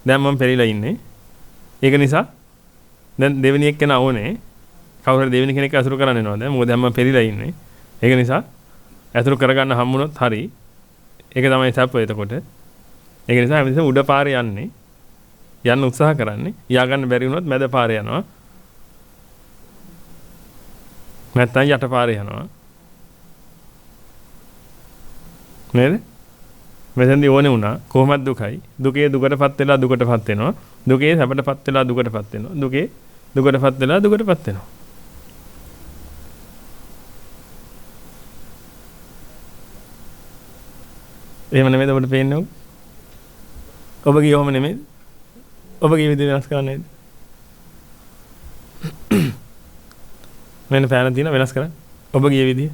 [SPEAKER 1] දැන් මම පෙරිලා ඉන්නේ ඒක නිසා දැන් දෙවෙනි එක්කෙනා ඕනේ කවුරු හරි දෙවෙනි කෙනෙක් අසුරු කරන්න එනවා දැන් මොකද දැන් මම පෙරිලා ඉන්නේ ඒක නිසා අසුරු කරගන්න හම්බුනොත් හරි ඒක තමයි සැප එතකොට ඒක නිසා හැමතිස්සෙම උඩ පාරේ යන්න උත්සාහ කරන්නේ යා ගන්න බැරි වුණොත් මැද පාරේ යනවා නැත්නම් යට පාරේ යනවා නේද? මෙතෙන්දී ඕනේ වුණා කොහොමද දුකයි? දුකේ දුකටපත් වෙලා දුකටපත් වෙනවා. දුකේ සැපටපත් වෙලා දුකටපත් වෙනවා. දුකේ දුකටපත් වෙලා දුකටපත් වෙනවා. එහෙම නෙමෙයිද ඔබට පේන්නේ ඔබ? ඔබ ගියොම නෙමෙයි. ඔබ ගිය විදිහ වෙනස් කරන්නේ නේද? මෙන්න පෑන දින වෙනස් කරන්න. ඔබ ගිය විදිහ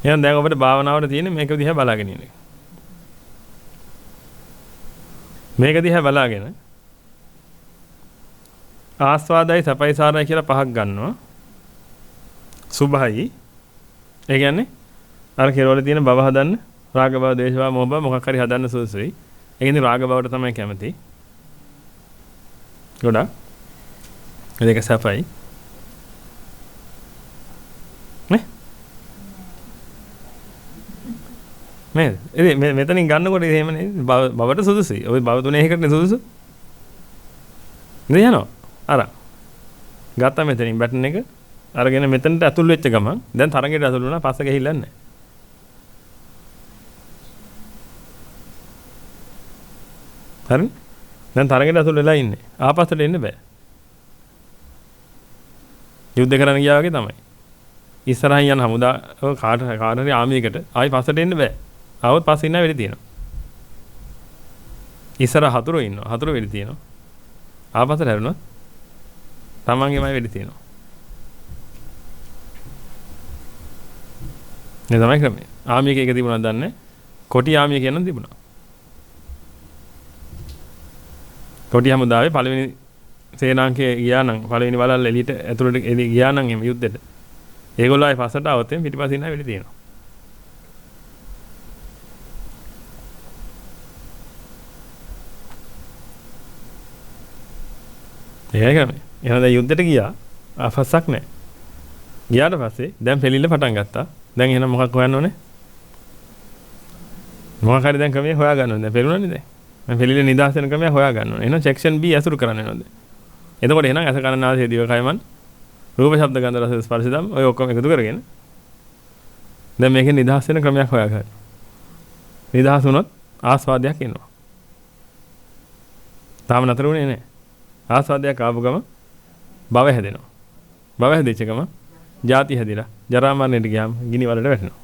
[SPEAKER 1] එහෙනම් දැන් ඔබට භාවනාවට තියෙන්නේ මේක දිහා බලාගෙන ඉන්න එක. මේක දිහා බලාගෙන ආස්වාදයි සපයි සාරයි කියලා පහක් ගන්නවා. සුභයි. ඒ කියන්නේ අර කෙරවල තියෙන භව හදන්න රාග භව, දේශ භව, මොහ භව මොකක් හරි හදන්න සුදුසුයි. ඒ කියන්නේ රාග භවට තමයි කැමති. ගොඩක්. ඒක සපයි. නේද? ඉතින් මෙතනින් ගන්නකොට එහෙම නේද? බවට සුදුසුයි. ඔය බව තුනේ එකකට සුදුසු. නේද යනවා. අර. ගත්තා මෙතනින් බැටන් එක. අරගෙන මෙතනට ඇතුල් වෙච්ච ගමන් දැන් තරංගයට ඇතුල් වුණා පස්ස ගිහිල්ලා නැහැ. හරි? දැන් තරංගයට ඇතුල් වෙලා ඉන්නේ. ආපස්සට එන්න බෑ. යුද්ධ කරන්න ගියා වගේ තමයි. ඉස්සරහින් යන හමුදා කාට හරි ආමියකට ආයි පස්සට එන්න බෑ. ආවොත් පස්සේ ඉන්න වෙලෙ තියෙනවා. ඉස්සර හතුරු ඉන්නවා. හතුරු වෙලෙ තියෙනවා. ආපස්සට හැරුණා. තමන්ගේමයි වෙලෙ තියෙනවා. නේ තමයි ක්‍රමය. ආමියක එක තිබුණාද දන්නේ. කොටි ආමිය කියන තිබුණා. කොටි හමුදාවේ පළවෙනි සේනාංකයේ ගියා නම් පළවෙනි වලල් එළියට ඇතුළට ගියා නම් එම යුද්ධෙට. ඒගොල්ලෝ ආයි පස්සට આવත් එම් පිටිපස්සේ ඉන්න වෙලෙ තියෙනවා. ඒකයි කරන්නේ. එහෙනම් දැන් යුද්ධෙට ගියා. ආපස්සක් නැහැ. ගියාට පස්සේ දැන් පෙලිල්ල පටන් ගත්තා. දැන් එහෙනම් මොකක් හොයන්න ඕනේ? මොකක් හරි දැන් ක්‍රමයක් හොයා ගන්න ඕනේ. දැන් පෙරුණානේ දැන්. මම පෙලිල්ල නිදාස් වෙන ක්‍රමයක් හොයා ගන්න ඕනේ. එහෙනම් සෙක්ෂන් B ඇසුරු කරන්න වෙනවද? එතකොට එහෙනම් අස කන නාසය දිව කය මන රූප ශබ්ද ගන්ධ රස ස්පර්ශ ධම් ඔය ඔක්කොම එකතු කරගෙන දැන් මේකේ නිදාස් වෙන ක්‍රමයක් හොයා ගන්න. නිදාස් වුණොත් ආස්වාදයක් එනවා. තාම නතර වුණේ නැහැ. ආස්වාදයක් ආපු ගම භව හැදෙනවා. භව හැදෙච්ච ගම ජාති හැදිලා ජරා මරණයට ගියාම ගිනි වලට වැටෙනවා.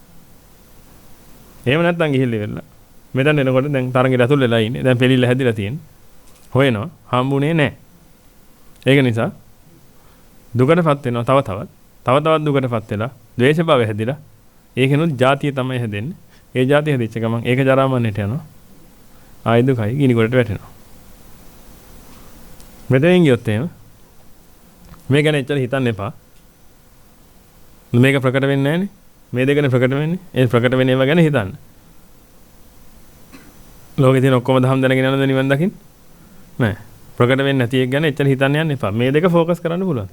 [SPEAKER 1] එහෙම නැත්නම් ගිහිල්ලා ඉවරලා. මෙතන එනකොට දැන් තරංගෙට ඇතුල් වෙලා ඉන්නේ. දැන් පෙලිල්ල හැදිලා තියෙන්නේ. හොයනවා. හම්බුනේ නැහැ. ඒක නිසා දුකටපත් වෙනවා තව තවත් දුකටපත් වෙලා ද්වේෂ භව හැදිලා ඒකෙනුත් ජාතිය තමයි හැදෙන්නේ. ඒ ජාතිය හැදිච්ච ගමන් ඒක ජරා මරණයට යනවා. ආයි දුකයි ගිනි ගොඩට වැටෙනවා. මෙතනින් ගියොත් එහෙම මේ ගැන එච්චර හිතන්න එපා. මේක ප්‍රකට වෙන්නේ නැහනේ. මේ දෙකනේ ප්‍රකට වෙන්නේ. ඒ ප්‍රකට වෙන ඒවා ගැන හිතන්න. ලෝකේ තියෙන ඔක්කොම දහම් දැනගෙන යනද නිවන් දකින්න? නෑ. ප්‍රකට වෙන්නේ නැති එක ගැන එච්චර හිතන්න යන්න එපා. මේ දෙක ફોකස් කරන්න පුළුවන්.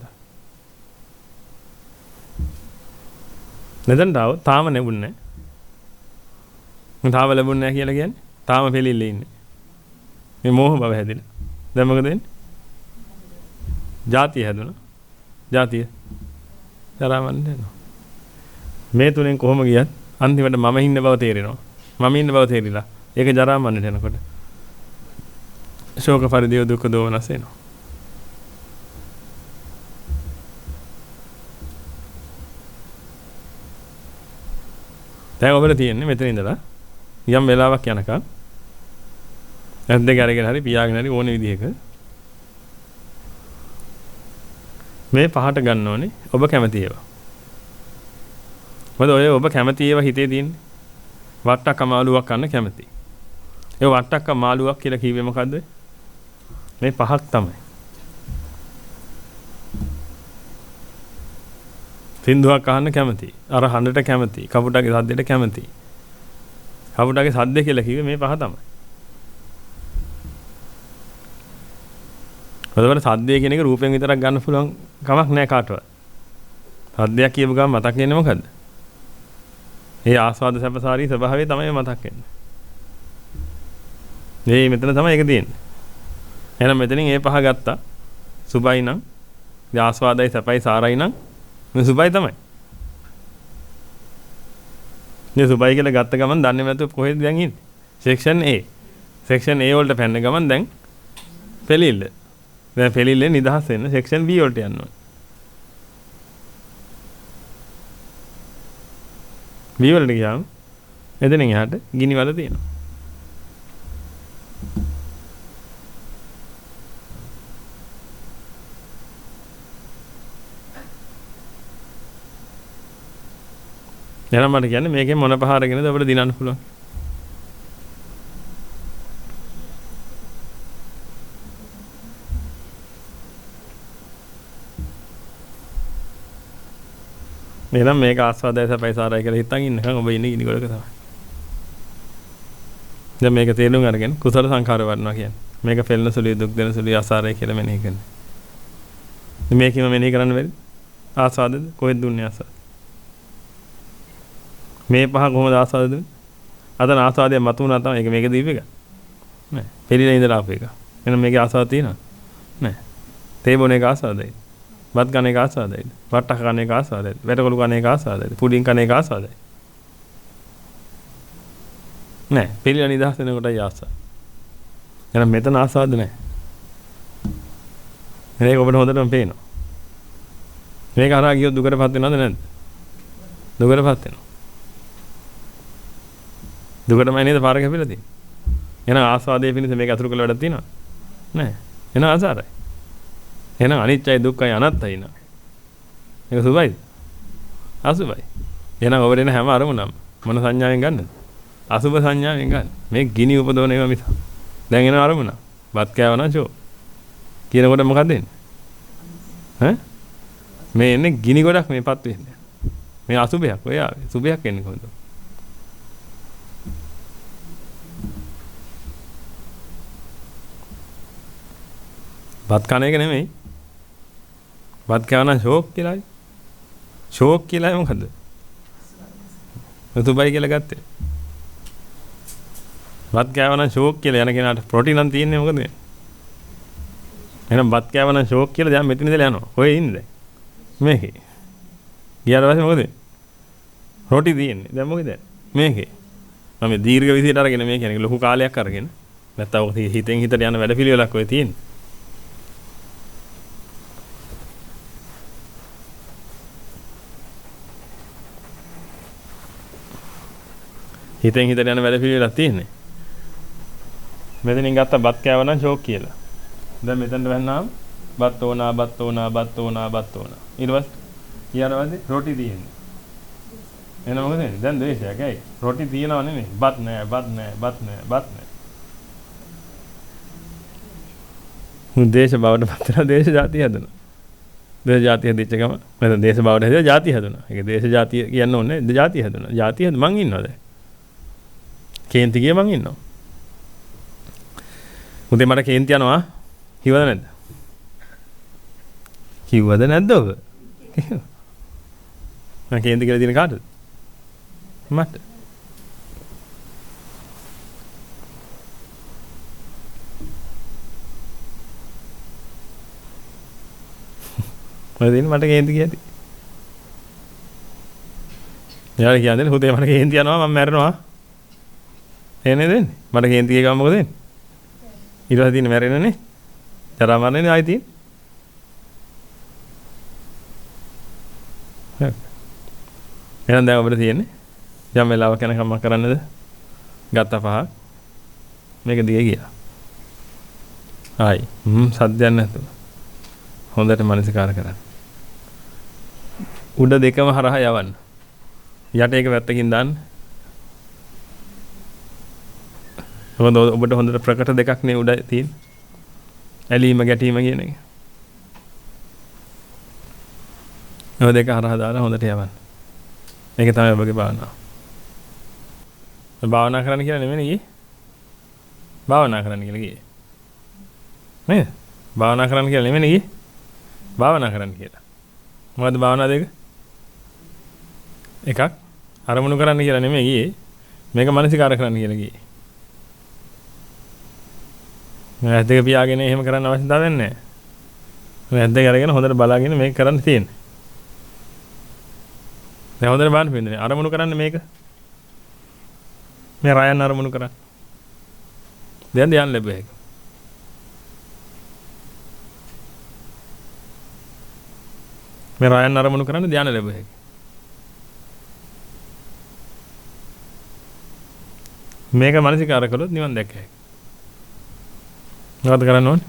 [SPEAKER 1] නැතන්ට ආව තාම ලැබුණේ නැහැ. තාම ලැබුණේ නැහැ කියලා කියන්නේ තාම පෙළිල්ලේ ඉන්නේ. මේ මෝහ බව හැදිලා. දැන් මොකද වෙන්නේ? ජාතිය හැදුණා. ජාතිය ජරා මරණය යනවා. මේ තුනෙන් කොහොම ගියත් අන්තිමට මම ඉන්න බව තේරෙනවා. මම ඉන්න බව තේරිලා ඒක ජරා මරණයට යනකොට ශෝක පරිදේව දුක්ඛ දෝමනස් එනවා. දැන් ඔබට තියෙන්නේ මෙතන ඉඳලා යම් වෙලාවක් යනකම් ඇස් දෙක අරගෙන හරි පියාගෙන හරි ඕන විදිහක මේ පහට ගන්න ඕනේ ඔබ කැමති ඒවා. මොකද ඔය ඔබ කැමති ඒවා හිතේ තියෙන්නේ. වට්ටක්ක මාළුවක් කන්න කැමති. ඒ වට්ටක්ක මාළුවක් කියලා කිව්වේ මොකද්ද? මේ පහක් තමයි. සින්දුවක් අහන්න කැමති. අර හඬට කැමති. කපුටගේ සද්දෙට කැමති. කපුටගේ සද්ද කියලා කිව්වේ මේ පහ තමයි. ඔතන සද්දය කියන එක රූපයෙන් විතරක් ගන්න පුළුවන් කමක් නැහැ කාටවත්. සද්දයක් කියපු ගමන් මතක් වෙන්නේ මොකද්ද? ඒ ආස්වාද සැපසාරී ස්වභාවය තමයි මතක් වෙන්නේ. මේ මෙතන තමයි ඒක තියෙන්නේ. එහෙනම් මෙතනින් ඒ පහ ගත්තා. සුබයි නම්, ආස්වාදයි සැපයි සාරයි නම් මේ සුබයි තමයි. මේ සුබයි කියලා ගත්ත ගමන් දන්නේ නැතුව කොහෙද දැන් ඉන්නේ? Section A. සෙක්ෂන් A වලට පැන්න ගමන් දැන් පෙළිල්ල. දැන් පෙළිල්ලේ නිදහස් වෙන්න සෙක්ෂන් B වලට යන්න ඕනේ. B වලට ගියාම එතනින් එහාට ගිනි වල තියෙනවා. එහෙනම් මට කියන්නේ මේකෙන් මොන පහ අරගෙනද අපිට දිනන්න පුළුවන්? එහෙනම් මේක ආස්වාදයි සපයි සාරයි කියලා හිතන් ඉන්නකම් ඔබ ඉන්නේ ගිනි ගොඩක තමයි. දැන් මේක තේරුම් අරගෙන කුසල සංඛාර වඩනවා කියන්නේ. මේක පෙළෙන සුළුයි දුක් දෙන සුළුයි ආසාරයි කියලා මෙනෙහි කරනවා. මේකම මෙනෙහි කරන්න බැරි? ආස්වාදද කොහෙද දුන්නේ ආස්වාද? මේ පහ කොහොමද ආස්වාද දුන්නේ? අතන ආස්වාදය මතු වුණා තමයි ඒක මේක දීප එක. නෑ. පෙළිලා ඉඳලා ආපු එක. එහෙනම් මේකේ ආස්වාද තියෙනවද? නෑ. තේ බොන එක ආස්වාදයි. බත් කන එක ආස්වාදයිද? වට්ටක් කන එක ආස්වාදයිද? වැටකොළු කන එක ආස්වාදයිද? පුඩින් කන එක ආස්වාදයි. නෑ. පෙළිලා නිදහස් වෙනකොටයි ආස්වාද. එහෙනම් මෙතන ආස්වාද නෑ. මේක ඔබට හොඳටම පේනවා. මේක හරහා ගියොත් දුකටපත් වෙනවද නැද්ද? දුකටපත් වෙනවා. දුකටමයි නේද පාර කැපිලා තියෙන්නේ. එහෙනම් ආස්වාදයේ පිණිස මේක අතුරු කළ වැඩක් තියෙනවද? නෑ. එහෙනම් ආසාරයි. එහෙනම් අනිත්‍යයි දුක්ඛයි අනාත්තයි නා. මේක සුභයිද? අසුභයි. එහෙනම් ඔබට එන හැම අරමුණක්ම මොන සංඥාවෙන් ගන්නද? අසුභ සංඥාවෙන් ගන්න. මේ ගිනි උපදවන ඒවා මිස. දැන් එන අරමුණ. බත් කෑවනම් ෂෝ. කියනකොට මොකද වෙන්නේ? ඈ? මේ එන්නේ ගිනි ගොඩක් මේපත් වෙන්නේ. මේ අසුභයක් ඔය ආවේ. සුභයක් එන්නේ කොහොමද? බත් කන එක නෙමෙයි. බත් කෑවනම් ෂෝක් කියලායි. ෂෝක් කියලායි මොකද? සුභයි කියලා ගත්තේ. බත් කෑවනම් ෂෝක් කියලා යන කෙනාට ප්‍රෝටීන් නම් තියෙන්නේ මොකද? එහෙනම් බත් කෑවනම් ෂෝක් කියලා දැන් මෙතන ඉඳලා යනවා. ඔය ඉන්නේ දැන්. මේකේ. ගියාට පස්සේ මොකද? රොටි තියෙන්නේ. දැන් මොකද? මේකේ. මම දීර්ඝ විදියට අරගෙන මේ කියන්නේ ලොකු කාලයක් අරගෙන. නැත්තම් ඔක හිතෙන් හිතට යන වැඩ පිළිවෙලක් ඔය තියෙන්නේ. හිතෙන් හිතට යන වැඩ පිළිවෙලක් තියෙන්නේ. මෙතනින් ගත්ත බත් කෑවනම් ෂෝක් කියලා. දැන් මෙතනට වැන්නාම බත් ඕනා බත් ඕනා බත් ඕනා බත් ඕනා. ඊට පස්සේ ඊයරවදී රොටි තියෙන්නේ. එහෙනම් මොකද වෙන්නේ? දැන් ද්වේෂයක් ඇයි? රොටි තියනව නෙමෙයි. බත් නෑ බත් නෑ බත් නෑ බත් නෑ. දේශ බවට පතර දේශ જાතිය හදනවා. දේශ જાතිය හදිච්ච ගම මම දේශ බවට හදිලා જાතිය හදනවා. ඒක දේශ જાතිය කියන්න ඕනේ જાතිය හදනවා. જાතිය මං ඉන්නවා දැන්. කේන්ති ගියේ මං ඉන්නවා. උදේ මට කේන්ති යනවා. කිව්වද නැද්ද? කිව්වද නැද්ද ඔබ? මම කේන්ති කියලා දින කාටද? මට මට කේන්ති කියති. යාළුවා කියන්නේ හුදේ මට කේන්ති යනවා මම මැරෙනවා. එන්නේ දෙන්නේ. මට කේන්ති ගිය මොකද වෙන්නේ? ඊට පස්සේ තියෙන්නේ මැරෙන්නනේ. ජරා මරණනේ ආයි තියෙන්නේ. එහෙනම් දැන් අපිට තියෙන්නේ යම් වෙලාවක යනකම් මම කරන්නද? ගත්ත පහක්. මේක දිගේ ගියා. ආයි සද්දයක් නැතුව. හොඳට මනසිකාර කරන්න. උඩ දෙකම හරහා යවන්න. යට එක පැත්තකින් දාන්න. ඔබට හොඳට ප්‍රකට දෙකක් නේ උඩ තියෙන්නේ. ඇලීම ගැටීම කියන එක. ඔය දෙක හරහා දාලා හොඳට යවන්න. මේක තමයි ඔබගේ භාවනාව. භාවනා කරන්න කියලා නෙමෙයි ගියේ. භාවනා කරන්න කියලා ගියේ. නේද? භාවනා කරන්න කියලා නෙමෙයි ගියේ. භාවනා කරන්න කියලා. මොකද්ද භාවනා දෙක? එකක් අරමුණු කරන්න කියලා නෙමෙයි ගියේ. මේක මානසිකාර කරන්න කියලා ගියේ. මම ඇද්දක පියාගෙන එහෙම කරන්න අවශ්‍යතාවයක් නැහැ. මම ඇද්දක අරගෙන හොඳට බලාගෙන මේක කරන්න තියෙන්නේ. දැන් හොඳට බලන්න පිළිඳිනේ. අරමුණු කරන්නේ මේක. මේ රයන් අරමුණු කරන්නේ. දැන් ධ්‍යාන ලැබුවා ඒක. මේ රයන් අරමුණු කරන්නේ ධ්‍යාන ලැබුවා ඒක. මේක මානසිකාර කළොත් නිවන් දැක්ක හැකියි. මොකද කරන්න ඕනේ?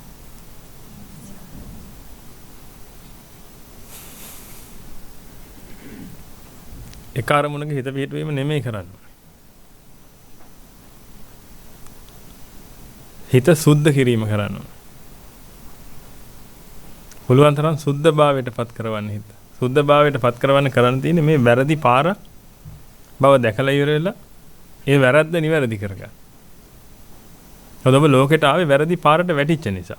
[SPEAKER 1] එක අරමුණක හිත පිහිටවීම නෙමෙයි කරන්න ඕනේ. හිත සුද්ධ කිරීම කරන්න ඕනේ. පුළුවන් තරම් සුද්ධ භාවයට පත් කරවන්න හිත. සුද්ධ භාවයට පත් කරවන්න කරන්න තියෙන්නේ මේ වැරදි පාර බව දැකලා ඉවර වෙලා ඒ වැරද්ද නිවැරදි කරගන්න. ඔබ ලෝකෙට ආවේ වැරදි පාරට වැටිච්ච නිසා.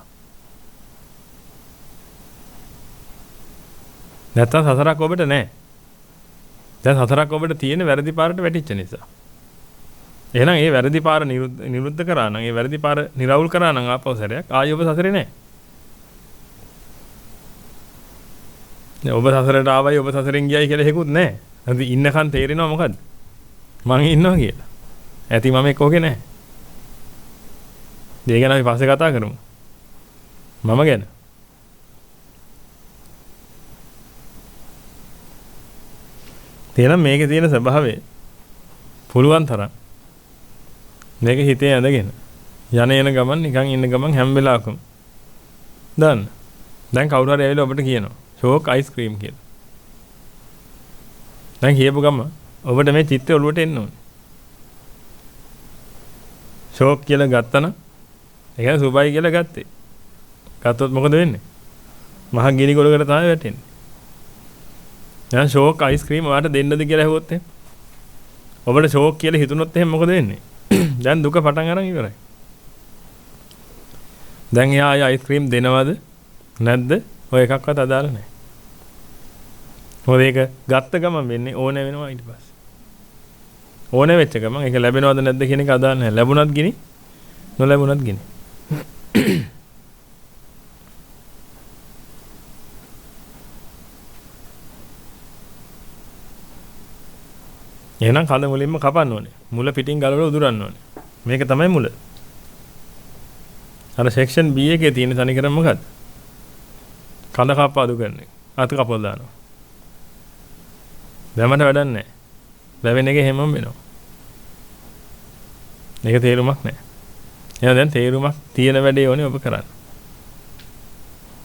[SPEAKER 1] නැත්තම් සසරක් ඔබට නැහැ. දැන් සසරක් ඔබට තියෙන වැරදි පාරට වැටිච්ච නිසා. එහෙනම් ඒ වැරදි පාර නිරුද්ධ කරා නම් ඒ වැරදි පාර නිරවුල් කරා නම් ආපහු සැරයක් ආයෙ ඔබ සසරේ නැහැ. දැන් ඔබ සසරට ආවයි ඔබ සසරෙන් ගියයි කියලා හේකුත් නැහැ. හරි ඉන්නකන් තේරෙනවා මොකද්ද? මං ඉන්නවා කියලා. ඇති මම එක්ක ඕකේ නැහැ. ඒ ගැන අපි පස්සේ කතා කරමු. මම ගැන. තේරෙන මේකේ තියෙන ස්වභාවය පුළුවන් තරම් මේක හිතේ ඇඳගෙන යන එන ගමන් නිකන් ඉන්න ගමන් හැම වෙලාවකම දාන්න. දැන් කවුරු හරි ඇවිල්ලා ඔබට කියනවා ෂෝක් අයිස්ක්‍රීම් කියලා. දැන් කියපු ගම ඔබට මේ චිත්‍රය ඔළුවට එන්න ඕනේ. ෂෝක් කියලා ගත්තනම් ඒ කියන්නේ සුබයි කියලා ගත්තේ. ගත්තොත් මොකද වෙන්නේ? මහා ගිනි ගොඩකට තමයි වැටෙන්නේ. දැන් ෂෝක් අයිස්ක්‍රීම් ඔයාලට දෙන්නද කියලා ඇහුවොත් එහෙම. ඔබට ෂෝක් කියලා හිතුනොත් එහෙම මොකද වෙන්නේ? දැන් දුක පටන් අරන් ඉවරයි. දැන් එයා අයිස්ක්‍රීම් දෙනවද නැද්ද? ඔය එකක්වත් අදාළ නැහැ. මොකද ඒක ගත්ත ගමන් වෙන්නේ ඕනේ වෙනවා ඊට පස්සේ. ඕනේ වෙච්ච ගමන් ඒක ලැබෙනවද නැද්ද කියන එක අදාළ නැහැ. ලැබුණත් ගිනි නොලැබුණත් ගිනි. එහෙනම් කඳ මුලින්ම කපන්න ඕනේ. මුල පිටින් ගලවලා උදුරන්න ඕනේ. මේක තමයි මුල. අර සෙක්ෂන් B එකේ තියෙන තනිකරම මොකද්ද? කඳ කප්ප අඩු කරන එක. අත කපලා දානවා. දැමට වැඩක් නැහැ. ලැබෙන එක හැමම වෙනවා. මේක තේරුමක් නැහැ. එහෙනම් දැන් තේරුමක් තියෙන වැඩේ ඕනේ ඔබ කරන්න.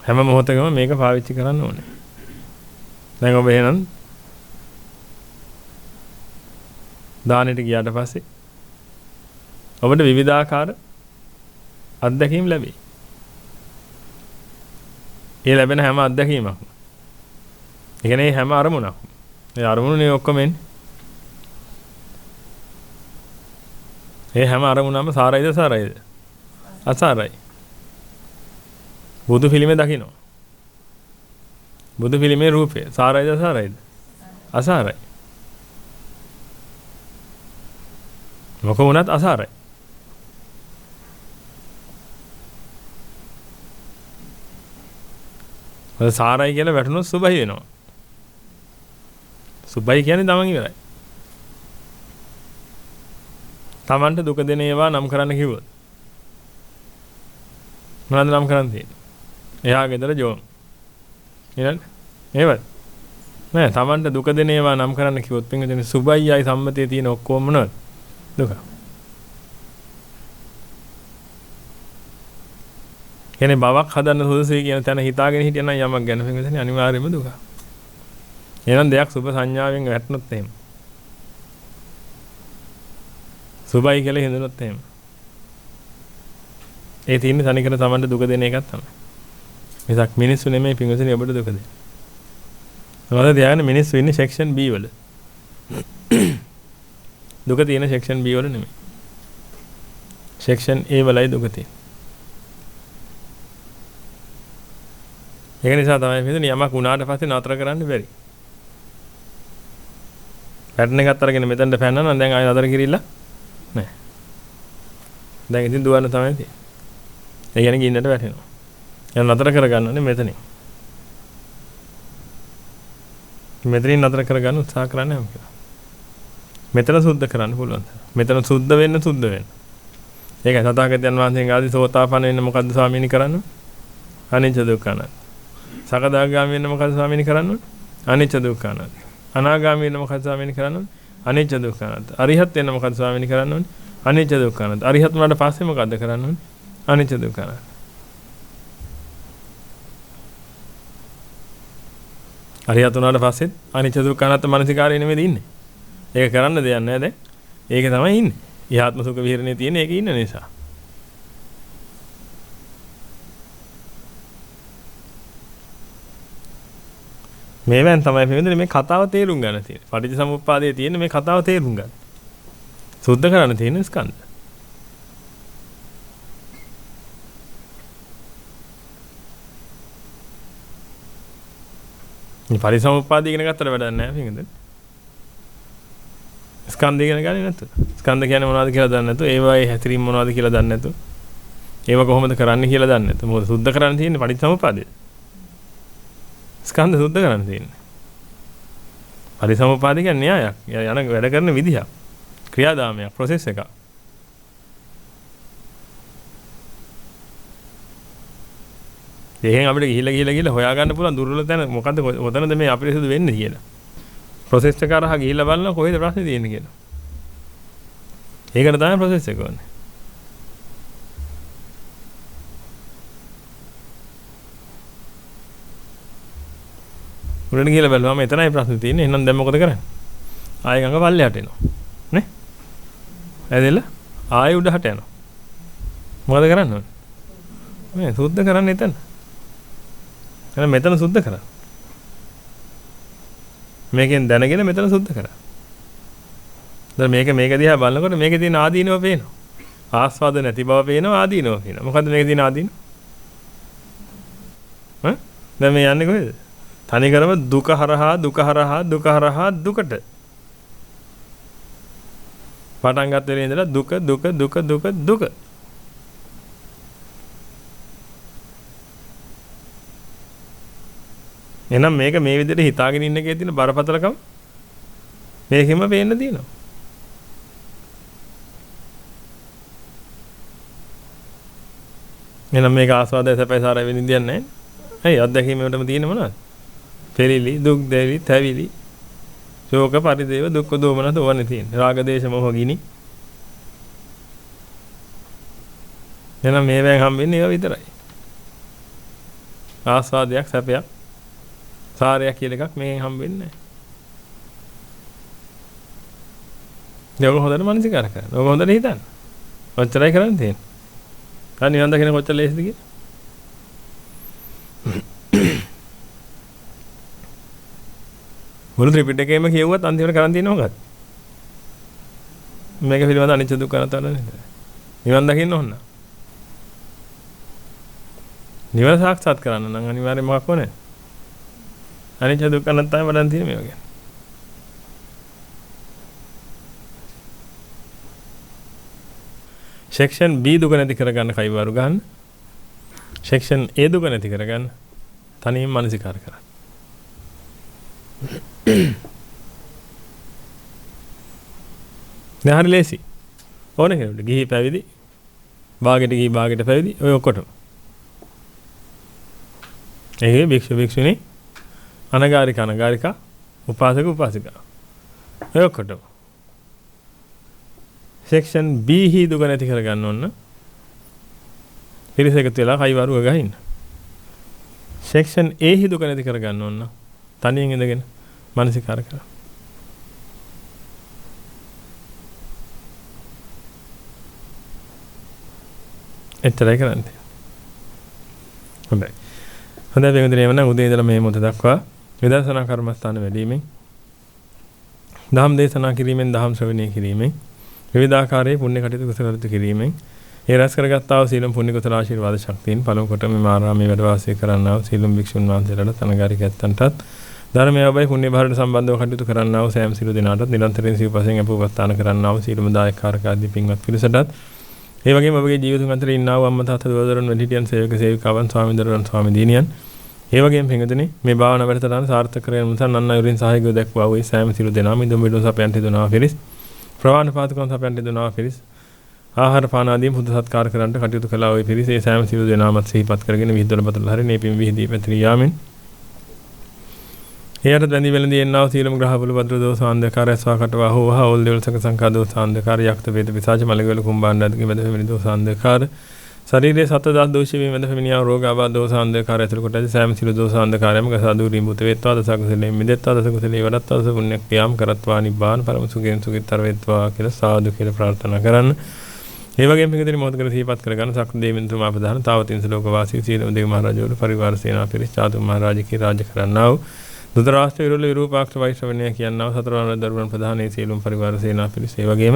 [SPEAKER 1] හැම මොහොතකම මේක පාවිච්චි කරන්න ඕනේ. දැන් ඔබ එහෙනම් දානෙට ගියාට පස්සේ ඔබට විවිධාකාර අත්දැකීම් ලැබේ. ඒ ලැබෙන හැම අත්දැකීමක්ම ඒ කියන්නේ හැම අරමුණක්ම ඒ අරමුණුනේ ඔක්කොම එන්නේ. ඒ හැම අරමුණක්ම සාරයිද සාරයිද? අසාරයි. බුදු පිළිමේ දකින්න. බුදු පිළිමේ රූපය සාරයිද අසාරයිද? අසාරයි. මොක වුණත් අසාරයි. ඔය සාරයි කියලා වැටුනොත් සුභයි වෙනවා. සුභයි කියන්නේ තමන් ඉවරයි. තමන්ට දුක දෙන ඒවා නම් කරන්න කිව්වොත් මොනවද නම් කරන්න තියෙන්නේ? එයා ගෙදර ජෝන්. ඊළඟ ඒවත් නෑ තමන්ට දුක දෙන ඒවා නම් කරන්න කිව්වොත් පින්විතනේ සුභයියි සම්මතයේ තියෙන ඔක්කොම මොනවද? දුක. කියන්නේ බවක් හදන්න සුදුසුයි කියන තැන හිතාගෙන හිටියනම් යමක් ගැන පින්විතනේ අනිවාර්යයෙන්ම දුක. එහෙනම් දෙයක් සුභ සංඥාවෙන් වැටුනොත් එහෙම. සුභයි කියලා හිතනොත් එහෙම. ඒ තියෙන්නේ තනිකර තමන්ට දුක දෙන එකක් තමයි. මිසක් මිනිස්සු නෙමෙයි පින්විතනේ ඔබට දුක දෙන්නේ. මොකද තියාගන්න මිනිස්සු ඉන්නේ සෙක්ෂන් B වල. දුක තියෙන සෙක්ෂන් B වල නෙමෙයි. සෙක්ෂන් A වලයි දුක තියෙන්නේ. ඒක නිසා තමයි මෙතන යමක් වුණාට පස්සේ නතර කරන්න බැරි. පැටර්න් එකක් අරගෙන මෙතනට පැනනවා නම් දැන් ආයෙ නතර කිරිල්ල නැහැ. දැන් ඉතින් දුවන්න තමයි තියෙන්නේ. ඒ කියන්නේ ගින්නට වැටෙනවා. එහෙනම් නතර කරගන්නනේ මෙතනින්. මෙතනින් නතර කරගන්න උත්සාහ කරන්නේ නැහැ කියලා. මෙතන සුද්ධ කරන්න පුළුවන්. මෙතන සුද්ධ වෙන්න. ඒකයි සතාගතයන් වහන්සේගේ ආදී සෝතාපන්න වෙන්න මොකද්ද ස්වාමීනි කරන්නේ? අනිච්ච දුක්ඛ අනාත්ම. සකදාගාමී වෙන්න මොකද්ද ස්වාමීනි කරන්නේ? අනිච්ච දුක්ඛ අනාත්ම. අනාගාමී වෙන්න මොකද්ද ස්වාමීනි කරන්නේ? අනිච්ච දුක්ඛ අනාත්ම. අරිහත් වෙන්න මොකද්ද ස්වාමීනි කරන්නේ? අනිච්ච දුක්ඛ අනාත්ම. අරිහත් වුණාට පස්සේ මොකද්ද කරන්නේ? අනිච්ච දුක්ඛ අනාත්ම. අරිහත් වුණාට පස්සෙත් අනිච්ච දුක්ඛ අනාත්ම මානසිකාරය නෙමෙයි ඉන්නේ. ඒක කරන්න දෙයක් නැහැ දැන්. ඒක තමයි ඉන්නේ. ඊහාත්ම සුඛ විහරණේ තියෙන ඒකේ ඉන්න නිසා. මේවෙන් තමයි පිළිඳින්නේ මේ කතාව තේරුම් ගන්න තියෙන්නේ. පටිච්චසමුප්පාදයේ තියෙන මේ කතාව තේරුම් ගන්න. සුද්ධ කරන්න තියෙන ස්කන්ධ. මේ පටිච්චසමුප්පාදය ඉගෙන ගත්තට වැඩක් නැහැ පිළිඳින්නේ. ස්කන්ධ ඉගෙන ගන්නේ නැතුව. ස්කන්ධ කියන්නේ මොනවද කියලා දන්නේ නැතුව, ඒවායේ හැතිරීම මොනවද කියලා දන්නේ නැතුව, ඒව කොහොමද කරන්නේ කියලා දන්නේ නැතුව. මොකද සුද්ධ කරන්න තියෙන්නේ පටිච්චසමුප්පාදය. ස්කන්ධ සුද්ධ කරන්න තියෙන්නේ. පරිසමුපාද කියන්නේ න්‍යායක්. යන වැඩ කරන විදිහක්. ක්‍රියාදාමයක්, ප්‍රොසෙස් එකක්. එහෙන් අපිට ගිහිල්ලා හොයාගන්න පුළුවන් දුර්වල තැන මොකද්ද ඔතනද මේ අපිරිසුදු වෙන්නේ කියලා. ප්‍රොසෙස් එක කරා ගිහිල්ලා බලනවා කොහෙද ප්‍රශ්නේ තියෙන්නේ කියලා. ඒකට තමයි ප්‍රොසෙස් එක ඕනේ. උඩට ගිහලා බලුවාම එතනයි ප්‍රශ්නේ තියෙන්නේ. එහෙනම් දැන් මොකද කරන්නේ? ආයෙ ගඟ පල්ලෙහාට එනවා. නේ? ඇදෙල ආයෙ උඩහට යනවා. මොකද කරන්න ඕනේ? මේ සුද්ධ කරන්න එතන. එහෙනම් මෙතන සුද්ධ කරා. මේකෙන් දැනගෙන මෙතන සුද්ධ කරා. දැන් මේක දිහා බලනකොට මේකේ තියෙන ආදීනව පේනවා. ආස්වාද නැති බව පේනවා, ආදීනව පේනවා. මොකද්ද මේකේ තියෙන ආදීනව? දැන් මේ යන්නේ කොහෙද? තනිකරම දුක හරහා දුකට. පටන් ගන්න වෙලේ ඉඳලා දුක. එහෙනම් මේක මේ විදිහට හිතාගෙන ඉන්න එකේ තියෙන බරපතලකම මේකෙම පේන්න තියෙනවා. එහෙනම් මේක ආස්වාදය සැපයි සාරයි වෙනින් දෙන්නේ නැහැ. ඇයි අත්දැකීමේටම තියෙන්නේ මොනවද? පෙරිලි, දුක් දෙවි, තැවිලි, ශෝක පරිදේව, දුක්ඛ දෝමනස ඕවනේ තියෙන්නේ. රාග දේශ මොහ ගිනි. එහෙනම් මේවෙන් හම්බෙන්නේ ඒවා විතරයි. ආස්වාදයක්, සැපයක්, සාරයක් කියලා එකක් මේෙන් හම්බෙන්නේ නැහැ. ඒක හොඳට මනසිකාර කරන්න. ඕක හොඳට හිතන්න. ඔච්චරයි කරන්න තියෙන්නේ. අර නිවන් දකින්න කොච්චර ලේසිද කියලා. මුළු ත්‍රිපිටකයම කියුවත් අන්තිමට කරන් තියෙන්නේ මොකක්ද? මේක පිළිබඳ අනිච්ච දුක්ඛ අනාත්ම නේද? නිවන් දකින්න ඕන. නිවන සාක්ෂාත් කරන්න නම් අනිවාර්යයෙන් මොකක් ඕනේ? අනිච්ච දුක්ඛ අනාත්මයි වඩන් තියෙන්නේ මේ වගේ. සෙක්ෂන් B දුක නැති කරගන්න කයිවාරු ගන්න. සෙක්ෂන් A දුක නැති කරගන්න තනියම මානසිකාර කරන්න. නහරි ලේසි. ඕන කෙනෙකුට ගිහි පැවිදි භාගයට ගිහි භාගයට පැවිදි ඔය ඔක්කොටම. ඒ භික්ෂු භික්ෂුණී අනගාരിക උපාසක උපාසිකා ඔය ඔක්කොටම. සෙක්ෂන් B හි දුක නැති කරගන්න ඕන. පිරිස එකතු වෙලා කයිවාරුව ගහින්න. සෙක්ෂන් A හි දුක නැති කරගන්න ඕන. තනියෙන් ඉඳගෙන මානසිකාර කරන්න. එච්චරයි කරන්නේ. හොඳයි. හොඳයි වෙනදේ එවනම් උදේ ඉඳලා මේ මොහොත දක්වා විදර්ශනා කර්මස්ථාන වැඩිමෙන් ධම් දේශනා කිරීමෙන් ධම් ශ්‍රවණය කිරීමෙන් විවිධාකාරයේ පුණ්‍ය කටයුතු කුසල කිරීමෙන් ඒ රැස් කරගත්තා වූ සීලම් පුණ්‍ය කුසල ආශිර්වාද ශක්තියින් පළමු කොට මේ ආරාමයේ වැඩ වාසය කරන්නා වූ සීලම් භික්ෂුන් වහන්සේලාට තනගාරිකයන්ටත් ධර්මයේ ඔබයි පුණ්‍ය භාරයට සම්බන්ධව කටයුතු කරන්නා වූ සෑම සිළු දෙනාටත් නිරන්තරයෙන් සිව්පසෙන් අපවස්ථාන කරන්නා වූ සීලම දායකකාරක ආදී පින්වත් පිරිසටත් ඒ වගේම ඔබගේ ජීවිතුන් අතරේ ඉන්නා වූ අම්මා තාත්තා දුවදරුවන් වැඩිහිටියන් සේවක සේවිකාවන් ස්වාමීන් ස්වාමීදීනියන් ඒ වගේම පින්වතුනි මේ භාවනා වැඩසටහන සාර්ථක කරගෙන මුසන් අන්නයුරින් සහයෝගය දක්වා වූ සෑම සිළු දෙනාම ඉදම් විඩෝ සපයන්ට දුනා පිරිස් ප්‍රවාහන පාතකම් සපයන්ට දුනා පිරිස් ආහාර පාන ආදී බුද්ධ සත්කාර කරන්නට කටයුතු කළා වූ පිරිස ඒ සෑම සිළු දෙනාමත් සිහිපත් කරගෙන විහිදවල බතල හරිනේ පින් විහිදී පැතිරී යාමෙන් එයට දැනි වෙලදී එන්නා වූ සීලම ග්‍රහවල භද්‍ර දෝෂ ආන්ධකාරය ස්වාකටවා හෝ හෝල් දෙවල් සක සංකා දෝෂ ආන්ධකාරය යක්ත වේද විසාච මලගල කුම්භාණ්ඩාදී මෙද වෙමිනි දෝෂ ආන්ධකාර ශරීරයේ සතදා දෝෂ වීම මෙද වෙමිනියා රෝග ආබාධ දෝෂ ආන්ධකාරය ඇතුළු කොට ඇති සෑම සිළු දෝෂ ආන්ධකාරයම ගසාදුරී මුත වේත්වා දසකුසලේ මිදෙත්වා දසකුසලේ වඩත්වා දස පුණ්‍ය ක්‍රියාම් කරත්වා නිබ්බාන පරම සුඛයෙන් සුඛිතර වේත්වා කියලා සාදු කියලා ප්‍රාර්ථනා කරන්න. ඒ වගේම පිටකදී මොහොත කර සිහිපත් කරගන්න සක්‍ර දෙවියන් තුමා ප්‍රධාන තාවතින්ස ලෝක වාසී සීලම දෙවි මහරජවරු පරිවාර සේනා පිරිස් චාතු මහරජකී රාජ කරන්නා වූ දුතරාෂ්ට්‍ර විරුල විරූපාක්ෂ වෛශ්‍රවණ්‍ය කියනවා සතරවන දරුවන් ප්‍රධානයේ සීලම් පරිවාර සේනා පිරිස ඒ වගේම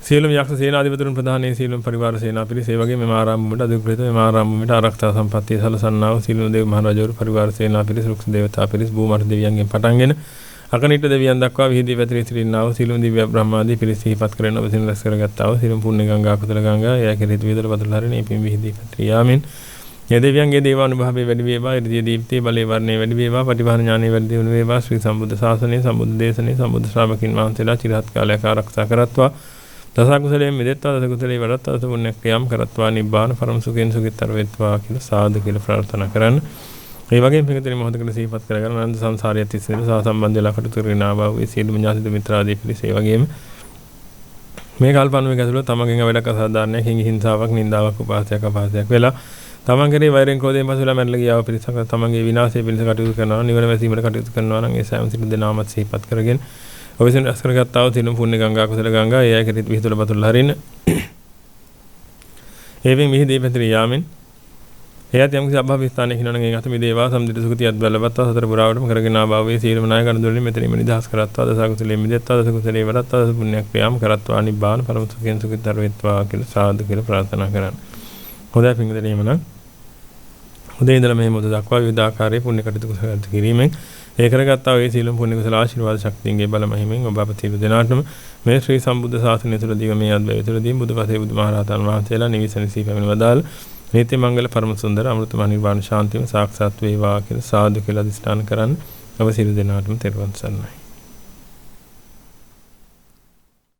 [SPEAKER 1] සීලම් යක්ෂ සේනාධිපතිතුන් ප්‍රධානයේ සීලම් පරිවාර සේනා පිරිස ඒ වගේම මේ ආරාමයට අධිකෘත මේ ආරාමයට ආරක්ෂා සම්පත්තිය සලසන්නා වූ සීලම් දේව මහරජවරු පරිවාර සේනා පිරිස රුක්ෂ දේවතා පිරිස භූමර්ථ දෙවියන්ගෙන් පටන්ගෙන අකනිට දෙවියන් දක්වා විහිදී පැතිරී සිටිනා වූ සීලම් දිව්‍ය බ්‍රහ්මාදී පිරිස සිහිපත් කරගෙන ඔබ සින් රැස් කරගත්තා වූ සීලම් පුණ්‍ය ගංගා කුසල ගංගා එය කෙරෙහි විදල බදල හරිනේ පින් විහිදී පැතිරී යාමෙන් ये देव्यांगे देवानुभवे වැඩි වේවා ඉර්ධිය දීප්තිය බලේ වර්ණේ වැඩි වේවා පටිභාන ඥානෙ වැඩි දියුණු වේවා ශ්‍රී සම්බුද්ධ ශාසනය සම්බුද්ධ දේශනේ සම්බුද්ධ ශ්‍රාවකින් වහන්සේලා චිරහත් කාලයක් ආරක්ෂා කරත්වා දස කුසලයෙන් මිදෙත්වා දස කුසලේ වඩත්වා දස පුණ්‍ය ක්‍රියාම් කරත්වා නිබ්බාන පරම සුඛයෙන් සුඛිතර වේත්වා කියලා සාදු කියලා ප්‍රාර්ථනා කරන්න. ඒ වගේම පිටකදී මොහොතකට සිහිපත් කරගන්න අනන්ත සංසාරයේ තිස්සෙන සහ සම්බන්ධ වෙලා කටයුතු කරන ආවා වූ සියලුම ඥාතිද මිත්‍රාදී පිරිස ඒ වගේම මේ කල්පණුවේ ඇතුළත තමන්ගෙන් වැඩක අසාධාරණයක් හිංසාවක් නින්දාවක් උපාසයක් අපහාසයක් වෙලා තමන් කරේ වෛරෙන් ක්‍රෝධයෙන් පසුලා මැරලා ගියාව පිරිසක් තමන්ගේ විනාශය පිණිස කටයුතු කරනවා නිවන වැසීමට කටයුතු කරනවා නම් ඒ සෑම සිළු දෙනාමත් සිහිපත් කරගෙන ඔබ විසින් රැස් කරගත්තා වූ තිනුම් පුණ්‍ය ගංගා කුසල ගංගා ඒ අයකෙත් විහිදුල බතුල හරින්න එවෙන් මිහිදී පැතිරී යාමෙන් එයත් යම්කිසි අභව ස්ථානයක හිනන ගේ අත මිදේවා සම්දිත සුගතියත් බලවත්වා සතර පුරාවටම කරගෙන ආභවයේ සීලම නායකන දුරින් මෙතනින්ම නිදහස් කරත්වා දස කුසලයේ මිදෙත්වා දස කුසලයේ වඩත්වා දස පුණ්‍ය ක්‍රියාම් කරත්වා නිබ්බාන පරම සුඛයෙන් සුඛිතර වේත්වා කියලා සාදු කියලා ප්‍රාර්ථනා කරන්න. හොඳයි පින්වතුනි එhmenan උදේ ඉඳලා මේ මොහොත දක්වා විවිධ ආකාරයේ පුණ්‍ය කටයුතු කුසල කිරීමෙන් ඒ කරගත්තා වූ සීලම් පුණ්‍ය කුසල ආශිර්වාද ශක්තියන්ගේ බල මහිමෙන් ඔබ අප සියලු දෙනාටම මේ ශ්‍රී සම්බුද්ධ ශාසනය තුළදී මේ අද්වෛත තුළදී බුදුපසේ බුදුමහරහතන් වහන්සේලා නිවිසන සී පැමිණ වදාළ නීති මංගල පරම සුන්දර අමෘත මහ නිර්වාණ ශාන්තියම සාක්ෂාත් වේවා කියලා සාදු කියලා අධිෂ්ඨාන කරන් ඔබ සියලු දෙනාටම තෙරුවන් සරණයි.